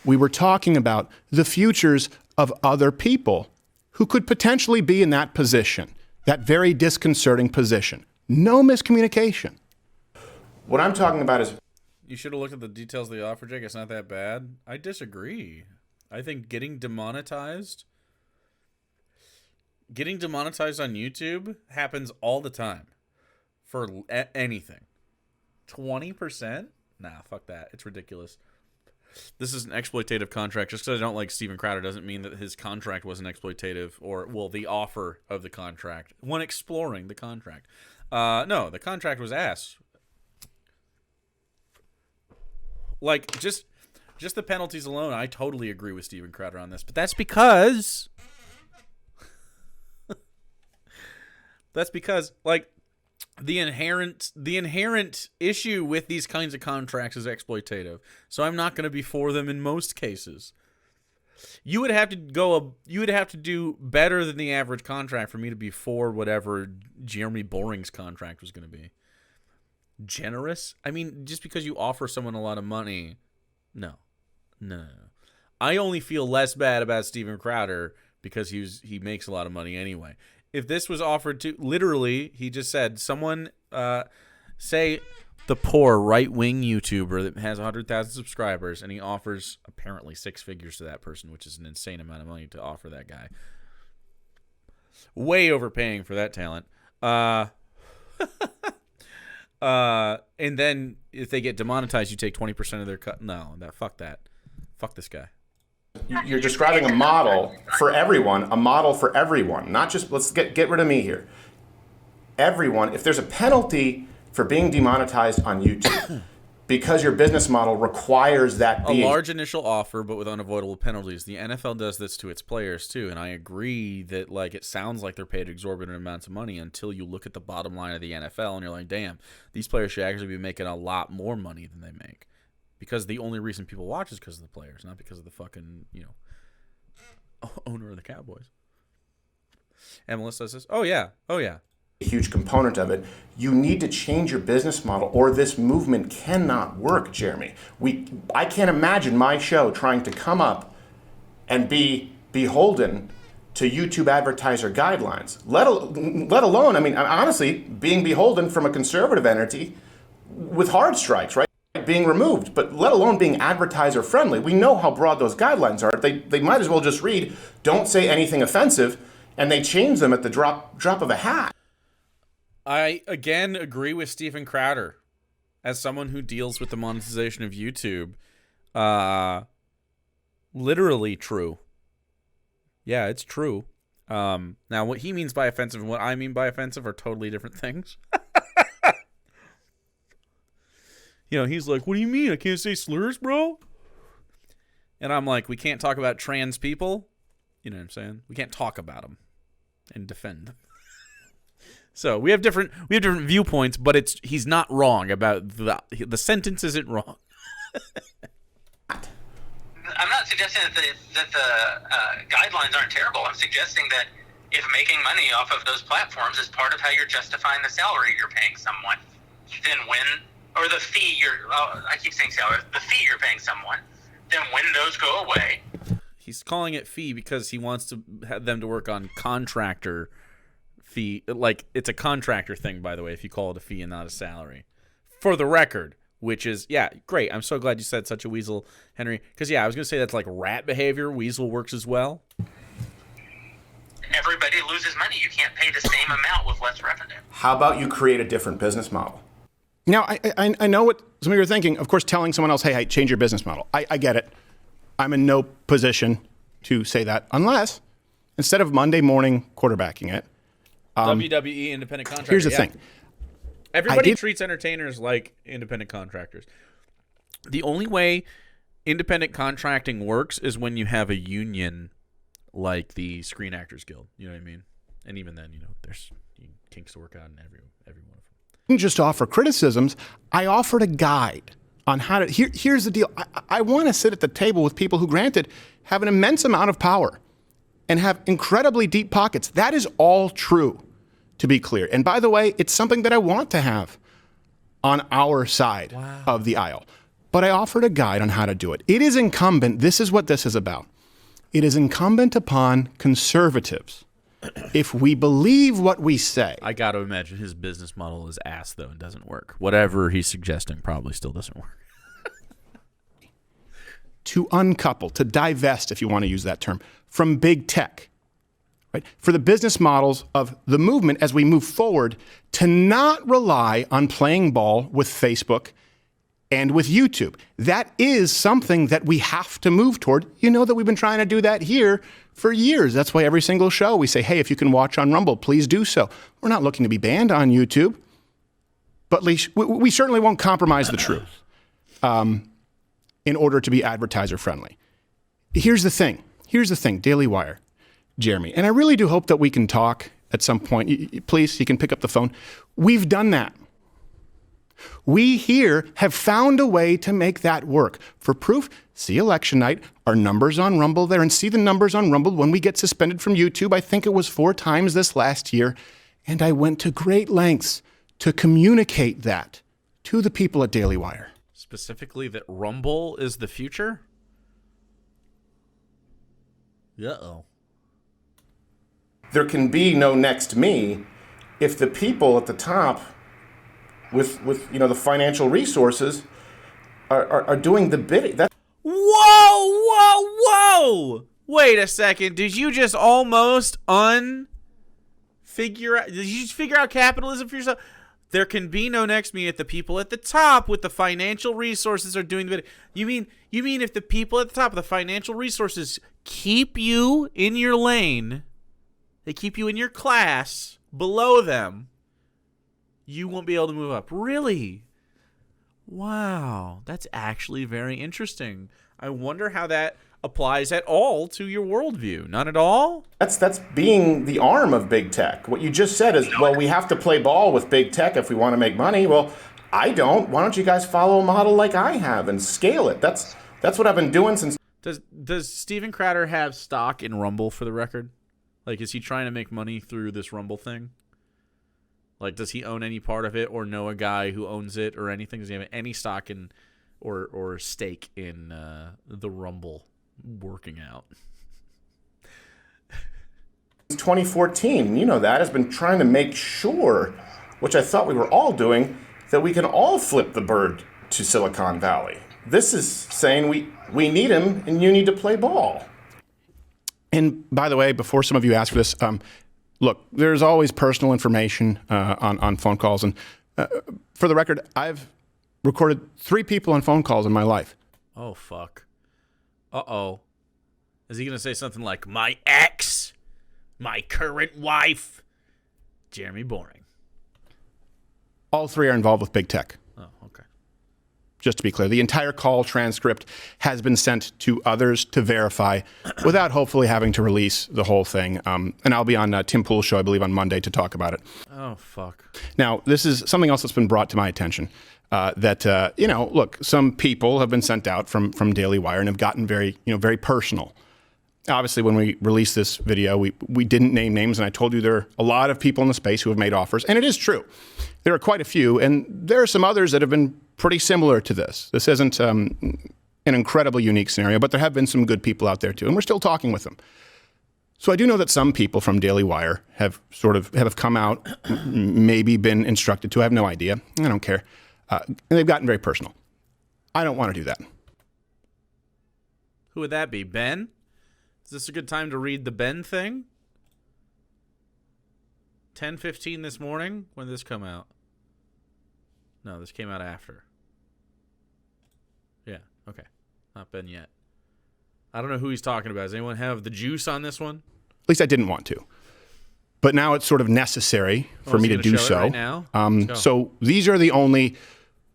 We were talking about the futures of other people who could potentially be in that position, that very disconcerting position. No miscommunication. What I'm talking about is... You should have looked at the details of the offer, Jake. It's not that bad. I disagree. I think getting demonetized on YouTube happens all the time for anything. 20%? Nah, fuck that. It's ridiculous. This is an exploitative contract. Just because I don't like Steven Crowder doesn't mean that his contract wasn't exploitative, or, well, the offer of the contract when exploring the contract. No, the contract was ass. Like, just the penalties alone, I totally agree with Steven Crowder on this. But that's because... like, the inherent issue with these kinds of contracts is exploitative. So I'm not going to be for them in most cases. You would have to do better than the average contract for me to be for whatever Jeremy Boring's contract was going to be. Generous? I mean, just because you offer someone a lot of money, no. I only feel less bad about Steven Crowder because he makes a lot of money anyway. If this was offered to, literally, he just said, someone, say the poor right-wing YouTuber that has 100,000 subscribers, and he offers apparently 6 figures to that person, which is an insane amount of money to offer that guy. Way overpaying for that talent. And then if they get demonetized, you take 20% of their cut. No, fuck that. Fuck this guy. You're describing a model for everyone, not just, let's get rid of me here. Everyone, if there's a penalty for being demonetized on YouTube, because your business model requires that a large initial offer, but with unavoidable penalties. The NFL does this to its players too, and I agree that like it sounds like they're paid exorbitant amounts of money until you look at the bottom line of the NFL and you're like, damn, these players should actually be making a lot more money than they make, because the only reason people watch is because of the players, not because of the fucking owner of the Cowboys. And Melissa says, "Oh yeah." A huge component of it. You need to change your business model or this movement cannot work, Jeremy. I can't imagine my show trying to come up and be beholden to YouTube advertiser guidelines, let alone, I mean, honestly, being beholden from a conservative entity with hard strikes, right? Being removed, but let alone being advertiser friendly. We know how broad those guidelines are. They might as well just read, don't say anything offensive, and they change them at the drop of a hat. I, again, agree with Stephen Crowder. As someone who deals with the monetization of YouTube, literally true. Yeah, it's true. Now, what he means by offensive and what I mean by offensive are totally different things. He's like, what do you mean? I can't say slurs, bro? And I'm like, we can't talk about trans people. You know what I'm saying? We can't talk about them and defend them. So we have different viewpoints, but he's not wrong about the sentence isn't wrong. I'm not suggesting that the guidelines aren't terrible. I'm suggesting that if making money off of those platforms is part of how you're justifying the salary you're paying someone, then or the fee I keep saying salary, the fee you're paying someone, then when those go away. He's calling it fee because he wants to have them to work on contractor fee. Like, it's a contractor thing, by the way, if you call it a fee and not a salary. For the record, which is, yeah, great. I'm so glad you said such a weasel, Henry. Because, yeah, I was going to say that's like rat behavior. Weasel works as well. Everybody loses money. You can't pay the same amount with less revenue. How about you create a different business model? Now, I know what some of you are thinking. Of course, telling someone else, hey, change your business model. I get it. I'm in no position to say that unless, instead of Monday morning quarterbacking it, WWE independent contractor. Here's the thing. Everybody treats entertainers like independent contractors. The only way independent contracting works is when you have a union like the Screen Actors Guild. You know what I mean? And even then, there's kinks to work out in every one of them. I didn't just offer criticisms. I offered a guide on how to. Here's the deal. I want to sit at the table with people who, granted, have an immense amount of power and have incredibly deep pockets. That is all true, to be clear. And by the way, it's something that I want to have on our side of the aisle. But I offered a guide on how to do it. It is incumbent. This is what this is about. It is incumbent upon conservatives, if we believe what we say. I got to imagine his business model is ass, though, and doesn't work. Whatever he's suggesting probably still doesn't work. To uncouple, to divest, if you want to use that term, from big tech, right? For the business models of the movement as we move forward, to not rely on playing ball with Facebook and with YouTube. That is something that we have to move toward. You know that we've been trying to do that here for years. That's why every single show we say, hey, if you can watch on Rumble, please do so. We're not looking to be banned on YouTube, but at least we certainly won't compromise the truth in order to be advertiser friendly. Here's the thing, Daily Wire, Jeremy, and I really do hope that we can talk at some point. Please, you can pick up the phone. We've done that. We here have found a way to make that work. For proof, see election night, our numbers on Rumble there, and see the numbers on Rumble when we get suspended from YouTube. I think it was 4 times this last year, and I went to great lengths to communicate that to the people at Daily Wire. Specifically that Rumble is the future? Uh-oh. There can be no next me if the people at the top with the financial resources are doing the bidding. Whoa! Wait a second. Did you just almost figure out capitalism for yourself? There can be no next me if the people at the top with the financial resources are doing the bidding. You mean if the people at the top of the financial resources keep you in your lane, they keep you in your class below them, you won't be able to move up. Really? Wow, that's actually very interesting. I wonder how that applies at all to your worldview. None at all? That's being the arm of big tech. What you just said is, well, we have to play ball with big tech if we want to make money. Well, I don't. Why don't you guys follow a model like I have and scale it? That's what I've been doing since. Does Steven Crowder have stock in Rumble, for the record? Like, is he trying to make money through this Rumble thing? Like, does he own any part of it or know a guy who owns it or anything? Does he have any stock in or stake in the Rumble working out? 2014, you know that, has been trying to make sure, which I thought we were all doing, that we can all flip the bird to Silicon Valley. This is saying we need him and you need to play ball. And by the way, before some of you ask for this, look, there's always personal information on phone calls. And for the record, I've recorded 3 people on phone calls in my life. Oh, fuck. Uh-oh. Is he going to say something like, my ex, my current wife, Jeremy Boring? All 3 are involved with big tech. Oh, okay. Just to be clear, the entire call transcript has been sent to others to verify without hopefully having to release the whole thing. And I'll be on Tim Pool's show, I believe, on Monday to talk about it. Oh, fuck. Now, this is something else that's been brought to my attention. Look, some people have been sent out from Daily Wire and have gotten very personal. Obviously, when we released this video, we didn't name names, and I told you there are a lot of people in the space who have made offers, and it is true. There are quite a few, and there are some others that have been pretty similar to this. This isn't an incredibly unique scenario, but there have been some good people out there too, and we're still talking with them. So I do know that some people from Daily Wire have come out, maybe been instructed to. I have no idea. I don't care. And they've gotten very personal. I don't want to do that. Who would that be? Ben? Is this a good time to read the Ben thing? 10:15 this morning? When did this come out? No, this came out after. Yeah, okay. Not Ben yet. I don't know who he's talking about. Does anyone have the juice on this one? At least I didn't want to. But now it's sort of necessary for me to do so. Right now? So these are the only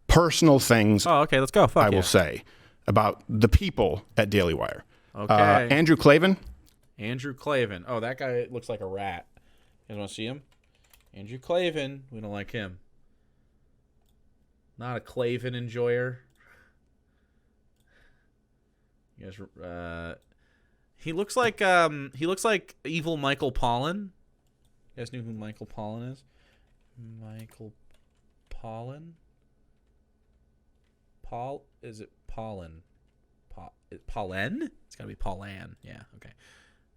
personal things let's go. I will say about the people at Daily Wire. Okay. Andrew Klavan. Andrew Klavan. Oh, that guy looks like a rat. You guys want to see him? Andrew Klavan. We don't like him. Not a Klavan enjoyer. You guys, he looks like evil Michael Pollan. You guys knew who Michael Pollan is? Michael Pollan? Is it Pollan? Pollen? It's gotta be Pollan. Yeah, okay.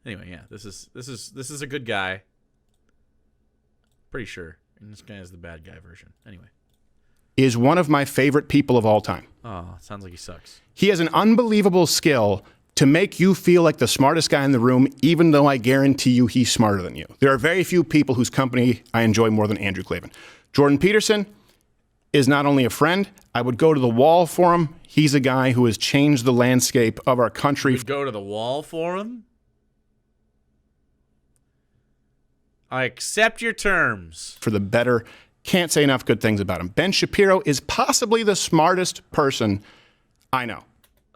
Anyway, yeah, this is a good guy. Pretty sure. And this guy is the bad guy version. Anyway. Is one of my favorite people of all time. Oh, sounds like he sucks. He has an unbelievable skill to make you feel like the smartest guy in the room, even though I guarantee you he's smarter than you. There are very few people whose company I enjoy more than Andrew Klavan. Jordan Peterson is not only a friend, I would go to the wall for him. He's a guy who has changed the landscape of our country. You'd go to the wall for him? I accept your terms. For the better. Can't say enough good things about him. Ben Shapiro is possibly the smartest person I know.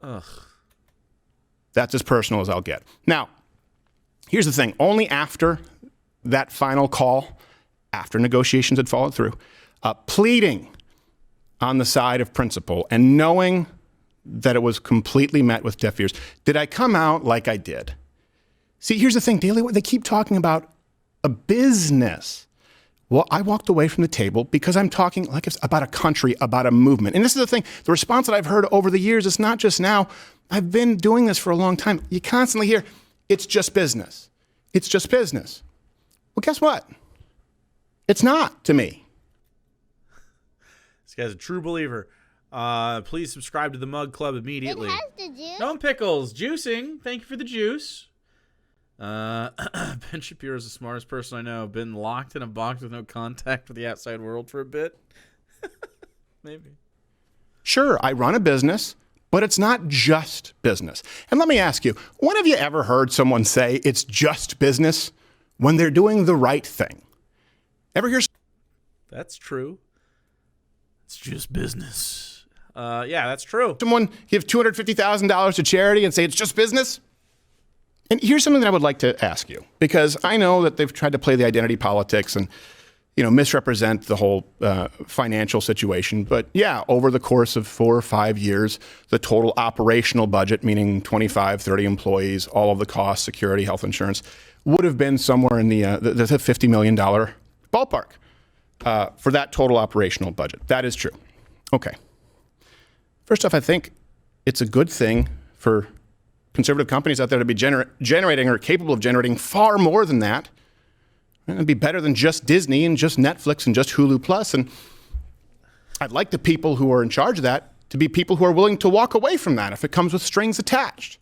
Ugh. That's as personal as I'll get. Now, here's the thing. Only after that final call, after negotiations had followed through, pleading on the side of principle and knowing that it was completely met with deaf ears, did I come out like I did. See, here's the thing. Daily, they keep talking about a business. Well, I walked away from the table because I'm talking like it's about a country, about a movement. And this is the thing, the response that I've heard over the years, it's not just now. I've been doing this for a long time. You constantly hear, it's just business. It's just business. Well, guess what? It's not to me. This guy's a true believer. Please subscribe to the Mug Club immediately. It has the juice. No pickles. Juicing. Thank you for the juice. Ben Shapiro is the smartest person I know. Been locked in a box with no contact with the outside world for a bit. Maybe. Sure, I run a business, but it's not just business. And let me ask you, when have you ever heard someone say it's just business when they're doing the right thing? Ever hear? That's true. It's just business. Yeah, that's true. Someone give $250,000 to charity and say it's just business? And here's something that I would like to ask you, because I know that they've tried to play the identity politics and, misrepresent the whole financial situation. But yeah, over the course of 4 or 5 years, the total operational budget, meaning 25, 30 employees, all of the costs, security, health insurance, would have been somewhere in the $50 million ballpark for that total operational budget. That is true. Okay. First off, I think it's a good thing for conservative companies out there to be generating or capable of generating far more than that. It'd be better than just Disney and just Netflix and just Hulu Plus. And I'd like the people who are in charge of that to be people who are willing to walk away from that if it comes with strings attached,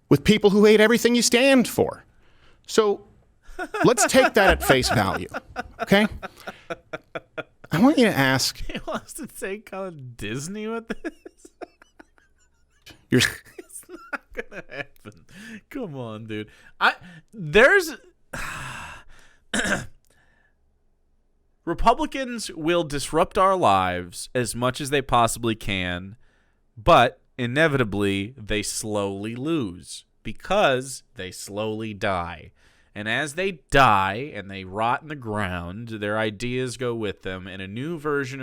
with people who hate everything you stand for. So let's take that at face value, okay? I want you to ask. He wants to take on Disney with this? It's not gonna happen. Come on, dude. Republicans will disrupt our lives as much as they possibly can, but inevitably they slowly lose because they slowly die. And as they die and they rot in the ground, their ideas go with them, and a new version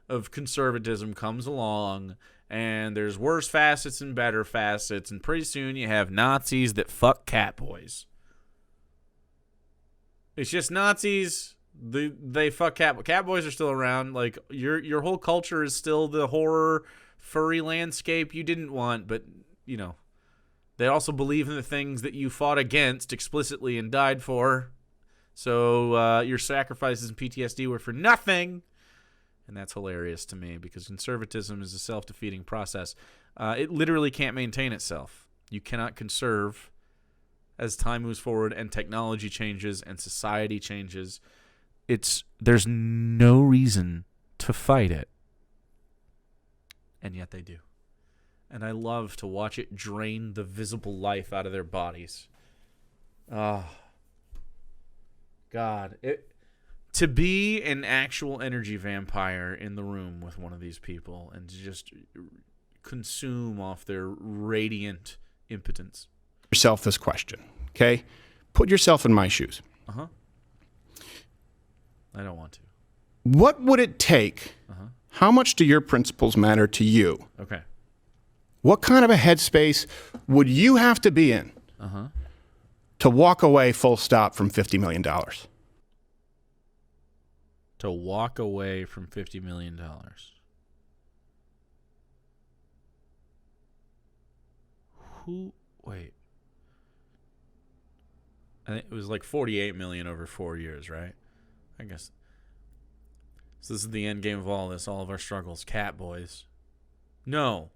of conservatism comes along, and there's worse facets and better facets, and pretty soon you have Nazis that fuck catboys. It's just Nazis. They fuck catboys are still around. Like your whole culture is still the horror furry landscape you didn't want, but they also believe in the things that you fought against explicitly and died for. So your sacrifices and PTSD were for nothing. And that's hilarious to me because conservatism is a self-defeating process. It literally can't maintain itself. You cannot conserve as time moves forward and technology changes and society changes. There's no reason to fight it. And yet they do. And I love to watch it drain the visible life out of their bodies. Oh, God. To be an actual energy vampire in the room with one of these people and to just consume off their radiant impotence. Yourself this question, okay? Put yourself in my shoes. Uh-huh. I don't want to. What would it take? Uh-huh. How much do your principles matter to you? Okay. What kind of a headspace would you have to be in to walk away full stop from $50 million? To walk away from $50 million. Wait. I think it was like $48 million over 4 years, right? I guess. So this is the end game of all this, all of our struggles. Cat boys. No.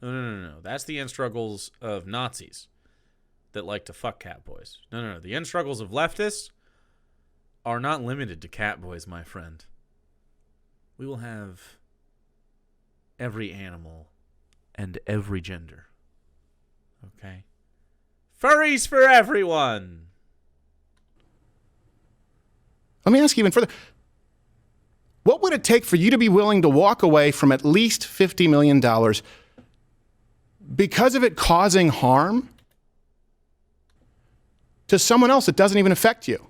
That's the end struggles of Nazis that like to fuck cat boys. No. The end struggles of leftists are not limited to cat boys, my friend. We will have every animal and every gender. Okay? Furries for everyone! Let me ask you even further. What would it take for you to be willing to walk away from at least $50 million because of it causing harm to someone else that doesn't even affect you?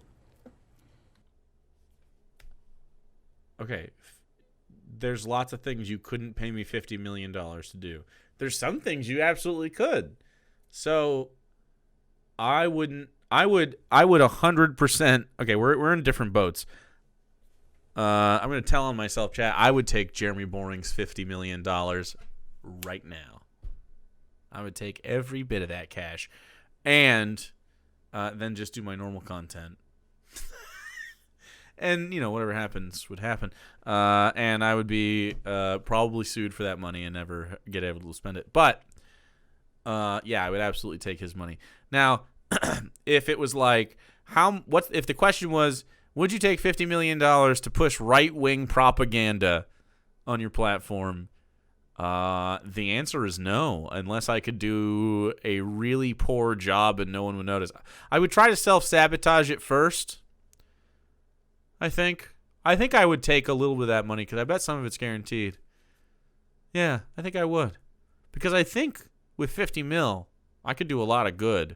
Okay, there's lots of things you couldn't pay me $50 million to do. There's some things you absolutely could. So I would 100%. Okay, we're in different boats. I'm going to tell on myself, chat. I would take Jeremy Boring's $50 million right now. I would take every bit of that cash and then just do my normal content. And, whatever happens would happen. And I would be probably sued for that money and never get able to spend it. But, yeah, I would absolutely take his money. Now, if it was like, if the question was, would you take $50 million to push right-wing propaganda on your platform? The answer is no, unless I could do a really poor job and no one would notice. I would try to self-sabotage it first. I think I would take a little bit of that money because I bet some of it's guaranteed. Yeah, I think I would. Because I think with 50 mil, I could do a lot of good.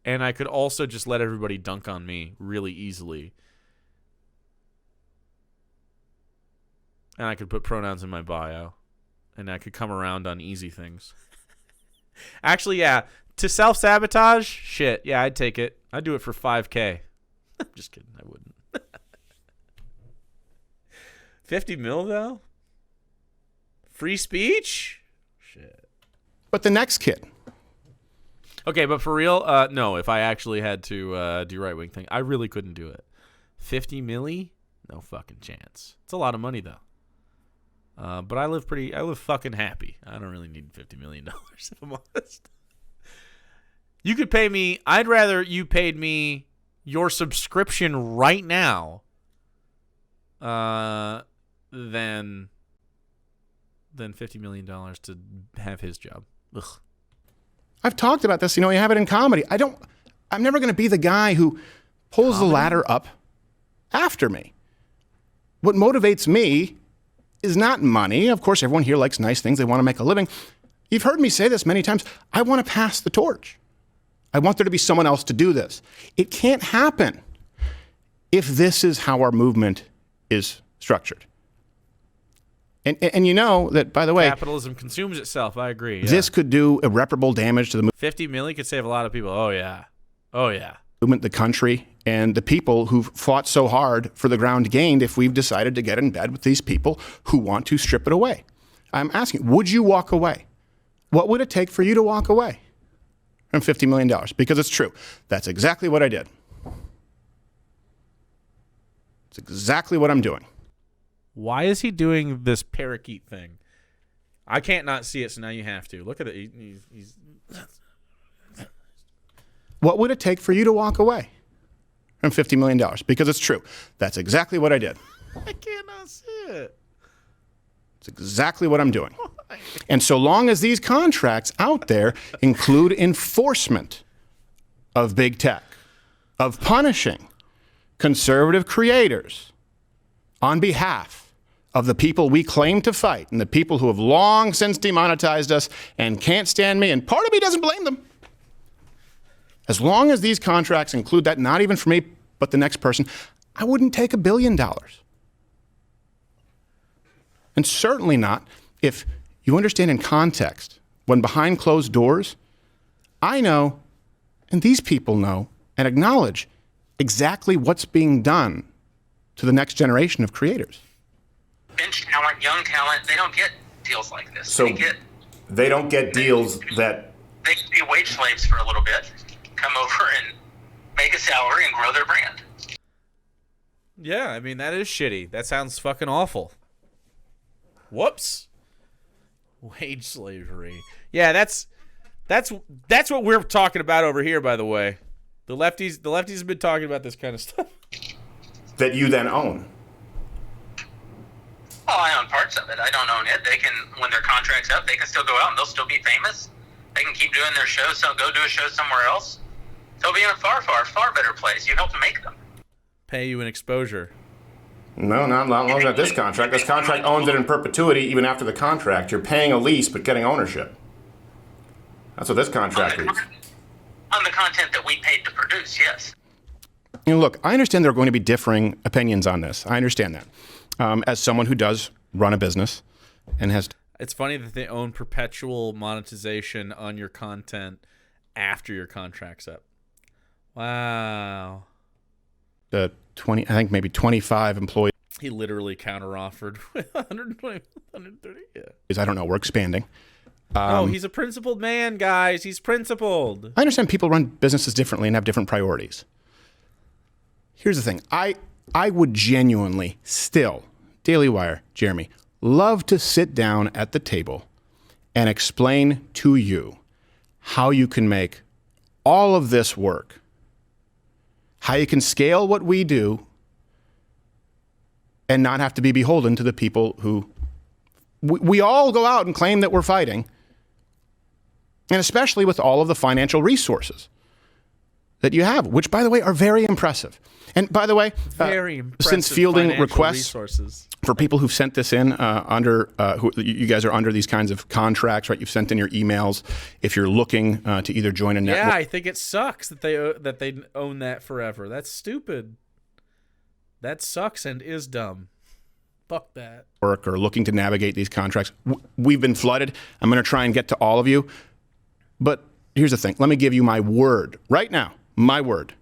And I could also just let everybody dunk on me really easily. And I could put pronouns in my bio. And I could come around on easy things. Actually, yeah. To self-sabotage? Shit. Yeah, I'd take it. I'd do it for 5K. I'm just kidding. I wouldn't. 50 mil, though? Free speech? Shit. But the next kid. Okay, but for real, no. If I actually had to do right-wing thing, I really couldn't do it. 50 milli? No fucking chance. It's a lot of money, though. But I live fucking happy. I don't really need $50 million, if I'm honest. You could pay me, I'd rather you paid me your subscription right now than $50 million to have his job. Ugh. I've talked about this. You have it in comedy. I'm never going to be the guy who pulls the ladder up after me. What motivates me is not money. Of course, everyone here likes nice things. They want to make a living. You've heard me say this many times. I want to pass the torch. I want there to be someone else to do this. It can't happen if this is how our movement is structured. And you know that, by the way, capitalism consumes itself. I agree. Yeah. This could do irreparable damage to the movement. 50 million could save a lot of people. Oh, yeah. Oh, yeah. Movement, the country, and the people who've fought so hard for the ground gained if we've decided to get in bed with these people who want to strip it away. I'm asking, would you walk away? What would it take for you to walk away from $50 million? Because it's true. That's exactly what I did. It's exactly what I'm doing. Why is he doing this parakeet thing? I can't not see it, so now you have to. Look at it. He's... What would it take for you to walk away from $50 million? Because it's true. That's exactly what I did. I cannot see it. It's exactly what I'm doing. And so long as these contracts out there include enforcement of big tech, of punishing conservative creators on behalf of the people we claim to fight and the people who have long since demonetized us and can't stand me, and part of me doesn't blame them. As long as these contracts include that, not even for me, but the next person, I wouldn't take $1 billion. And certainly not if you understand in context, when behind closed doors, I know, and these people know, and acknowledge exactly what's being done to the next generation of creators. Bench talent, young talent, they don't get deals like this. So they don't get deals that... They can be wage slaves for a little bit, come over and make a salary and grow their brand. Yeah, I mean, that is shitty. That sounds fucking awful. Whoops. Wage slavery. Yeah, that's what we're talking about over here, by the way. The lefties have been talking about this kind of stuff. That you then own. Well, I own parts of it. I don't own it. They can, when their contract's up, they can still go out and they'll still be famous. They can keep doing their shows, so go do a show somewhere else. They'll be in a far, far, far better place. You helped make them. Pay you an exposure. No, not long as this contract. This contract owns it in perpetuity even after the contract. You're paying a lease but getting ownership. That's what this contract reads. On the content that we paid to produce, yes. Look, I understand there are going to be differing opinions on this. I understand that. As someone who does run a business and has... It's funny that they own perpetual monetization on your content after your contract's up. Wow. 20, I think maybe 25 employees. He literally counteroffered with 120, 130. Yeah. I don't know. We're expanding. He's a principled man, guys. He's principled. I understand people run businesses differently and have different priorities. Here's the thing. I would genuinely still, Daily Wire, Jeremy, love to sit down at the table and explain to you how you can make all of this work, how you can scale what we do and not have to be beholden to the people who we all go out and claim that we're fighting, and especially with all of the financial resources. that you have, which, by the way, are very impressive. And by the way, Very impressive since fielding financial requests resources. for people who've sent this in who you guys are under these kinds of contracts, right? You've sent in your emails. If you're looking to either join a network, Yeah, I think it sucks that they own that forever. That's stupid. That sucks and is dumb. Fuck that. or looking to navigate these contracts, we've been flooded. I'm going to try and get to all of you. But here's the thing. Let me give you my word right now. My word.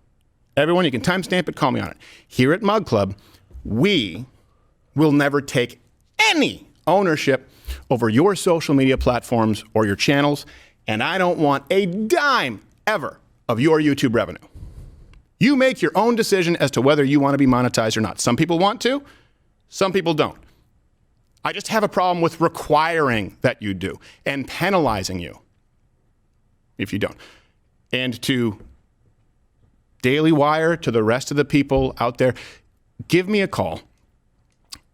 Everyone, you can timestamp it, call me on it. Here at Mug Club, we will never take any ownership over your social media platforms or your channels, and I don't want a dime ever of your YouTube revenue. You make your own decision as to whether you want to be monetized or not. Some people want to, some people don't. I just have a problem with requiring that you do and penalizing you if you don't. And to Daily Wire, to the rest of the people out there, give me a call.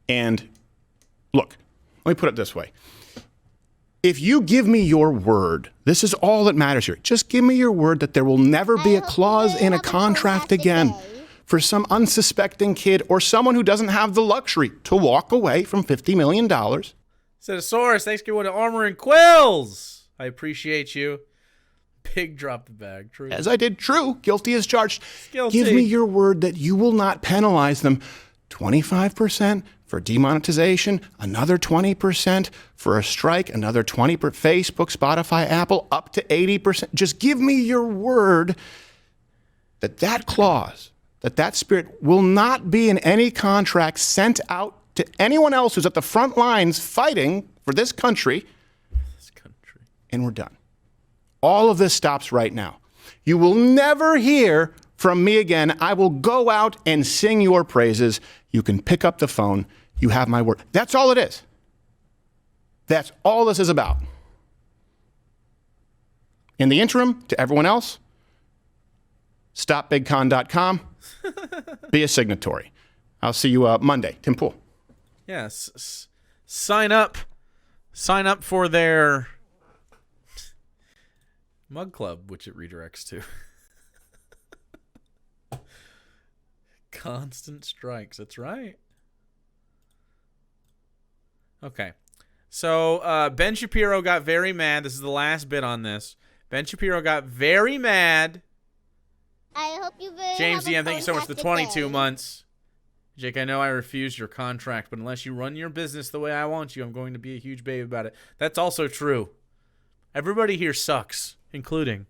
And look, let me put it this way. If you give me your word, this is all that matters here. Just give me your word that there will never be a clause in a contract again for some unsuspecting kid or someone who doesn't have the luxury to walk away from $50 million. Cenosaurus, thanks for going to Armor and Quills. I appreciate you. Pig dropped the bag. True. As I did, true, guilty as charged. Guilty. Give me your word that you will not penalize them 25% for demonetization, another 20% for a strike, another 20% for Facebook, Spotify, Apple, up to 80%. Just give me your word that that clause, that spirit will not be in any contract sent out to anyone else who's at the front lines fighting for this country. And we're done. All of this stops right now. You will never hear from me again. I will go out and sing your praises. You can pick up the phone. You have my word. That's all it is. That's all this is about. In the interim, to everyone else, stopbigcon.com. Be a signatory. I'll see you Monday. Tim Pool. Yes. Sign up. Sign up for their Mug Club, which it redirects to. Constant strikes. That's right. Okay. So Ben Shapiro got very mad. This is the last bit on this. Ben Shapiro got very mad. I hope you James DM, thank you so much for the 22 day. months. Jake, I know I refused your contract, but unless you run your business the way I want you, I'm going to be a huge baby about it. That's also true. Everybody here sucks, including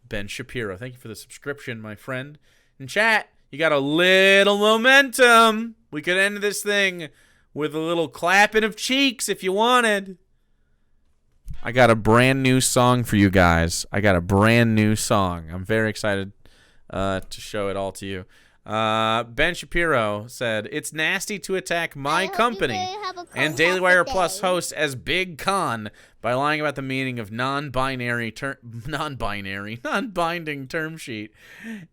Ben Shapiro. Thank you for the subscription, my friend. In chat, you got a little momentum. We could end this thing with a little clapping of cheeks if you wanted. I got a brand new song for you guys. I got a brand new song. I'm very excited to show it all to you. Ben Shapiro said, "It's nasty to attack my company and Daily Wire Plus host as Big Con by lying about the meaning of non-binding term sheet.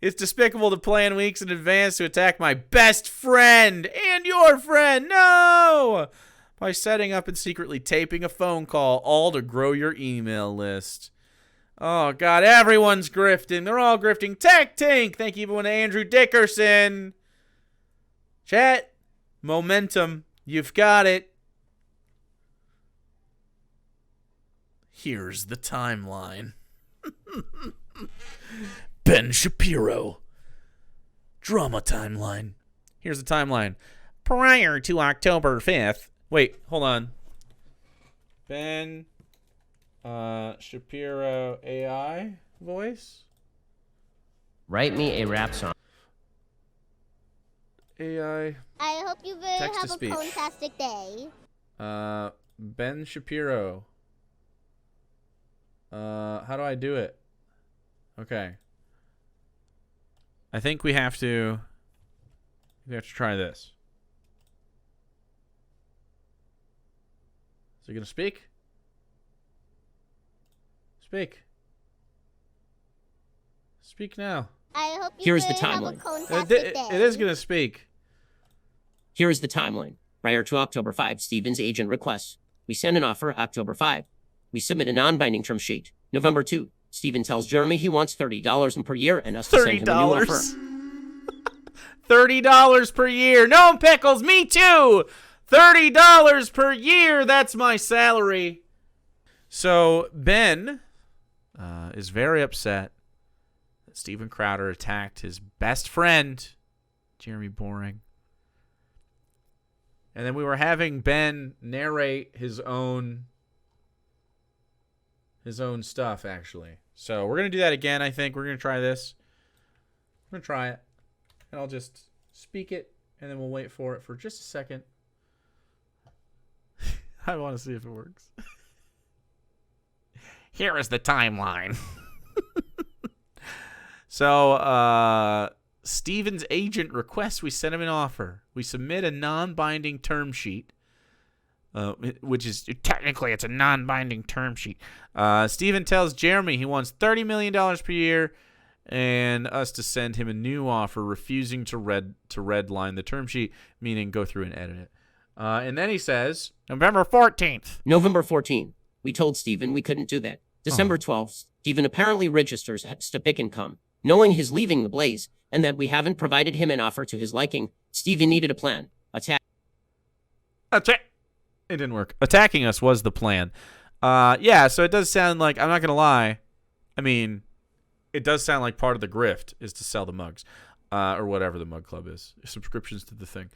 It's despicable to plan weeks in advance to attack my best friend and your friend. No! By setting up and secretly taping a phone call, all to grow your email list." Oh, God, everyone's grifting. They're all grifting. Tech Tank, thank you everyone to Andrew Dickerson. Chat, momentum, you've got it. Here's the timeline. Ben Shapiro. Drama timeline. Here's the timeline. Prior to October 5th. Wait, hold on. Ben Shapiro AI voice? Write me a rap song. AI. I hope you have a fantastic day. Ben Shapiro. How do I do it? Okay. I think we have to try this. Is he gonna speak? Speak. Speak now. I hope you Here's the have a timeline. fantastic day. It is gonna speak. Here is the timeline. Prior to October 5, Stevens agent requests. We send an offer October 5. We submit a non-binding term sheet November 2. Steven tells Jeremy he wants $30 per year and us to send him a new offer. $30 per year. No pickles, me too. $30 per year. That's my salary. So Ben is very upset that Steven Crowder attacked his best friend, Jeremy Boring. And then we were having Ben narrate his own stuff, actually. So we're going to do that again, I think. We're going to try this. We're going to try it. And I'll just speak it, and then we'll wait for it for just a second. I want to see if it works. Here is the timeline. So, Steven's agent requests we send him an offer. We submit a non-binding term sheet, which is technically it's a non-binding term sheet. Steven tells Jeremy he wants $30 million per year and us to send him a new offer, refusing to redline the term sheet, meaning go through and edit it. And then he says, November 14th. November 14th. We told Steven we couldn't do that. December 12th, Steven apparently registers at Stop Income, knowing he's leaving the Blaze, and that we haven't provided him an offer to his liking. Steven needed a plan. Attack. It didn't work. Attacking us was the plan. Yeah, so it does sound like, I'm not going to lie, I mean, it does sound like part of the grift is to sell the mugs, or whatever the mug club is. Subscriptions to the thing.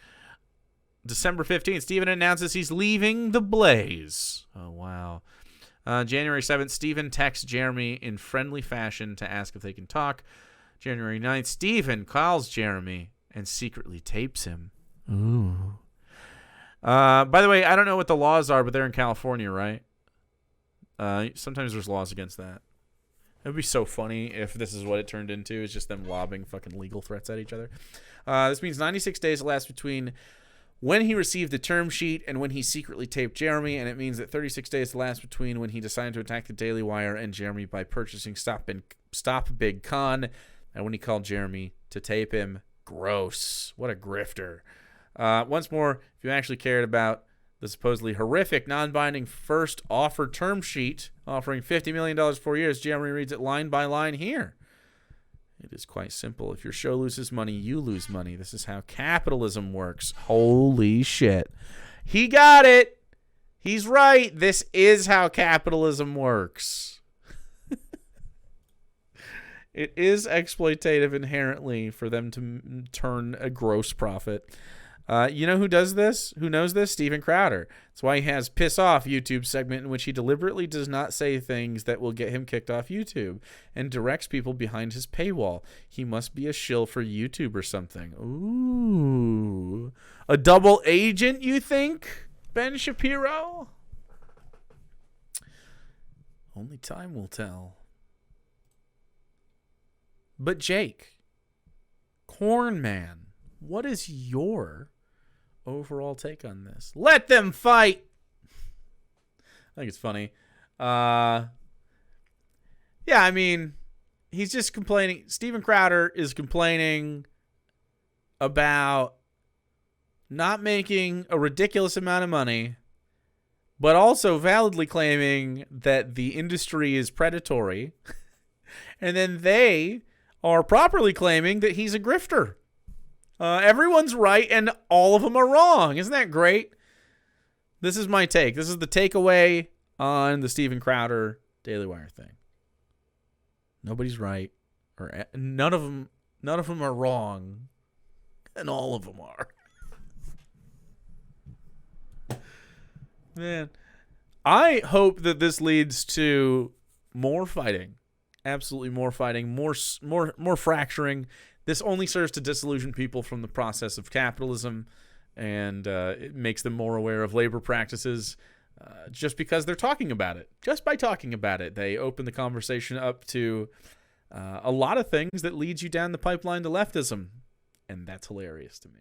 December 15th, Steven announces he's leaving the Blaze. Oh, wow. January 7th, Steven texts Jeremy in friendly fashion to ask if they can talk. January 9th, Steven calls Jeremy and secretly tapes him. Ooh. By the way, I don't know what the laws are, but they're in California, right? Sometimes there's laws against that. It would be so funny if this is what it turned into. It's just them lobbing fucking legal threats at each other. This means 96 days elapsed between when he received the term sheet and when he secretly taped Jeremy, and it means that 36 days elapsed between when he decided to attack the Daily Wire and Jeremy by purchasing Stop Big Con, and when he called Jeremy to tape him. Gross. What a grifter. Once more, if you actually cared about the supposedly horrific, non-binding first offer term sheet offering $50 million for 4 years, Jeremy reads it line by line here. It is quite simple. If your show loses money, you lose money. This is how capitalism works. Holy shit. He got it. He's right. This is how capitalism works. It is exploitative inherently for them to turn a gross profit. You know who does this? Who knows this? Steven Crowder. That's why he has Piss Off YouTube segment in which he deliberately does not say things that will get him kicked off YouTube and directs people behind his paywall. He must be a shill for YouTube or something. Ooh. A double agent, you think, Ben Shapiro? Only time will tell. But Jake, Corn Man, what is your overall take on this? Let them fight. I think it's funny. Yeah, I mean, he's just complaining. Steven Crowder is complaining about not making a ridiculous amount of money, but also validly claiming that the industry is predatory. And then they are properly claiming that he's a grifter. Everyone's right and all of them are wrong. Isn't that great? This is my take. This is the takeaway on the Steven Crowder Daily Wire thing. Nobody's right, or none of them are wrong, and all of them are. Man, I hope that this leads to more fighting. Absolutely more fighting, more fracturing. This only serves to disillusion people from the process of capitalism, and it makes them more aware of labor practices just because they're talking about it. Just by talking about it, they open the conversation up to a lot of things that leads you down the pipeline to leftism, and that's hilarious to me.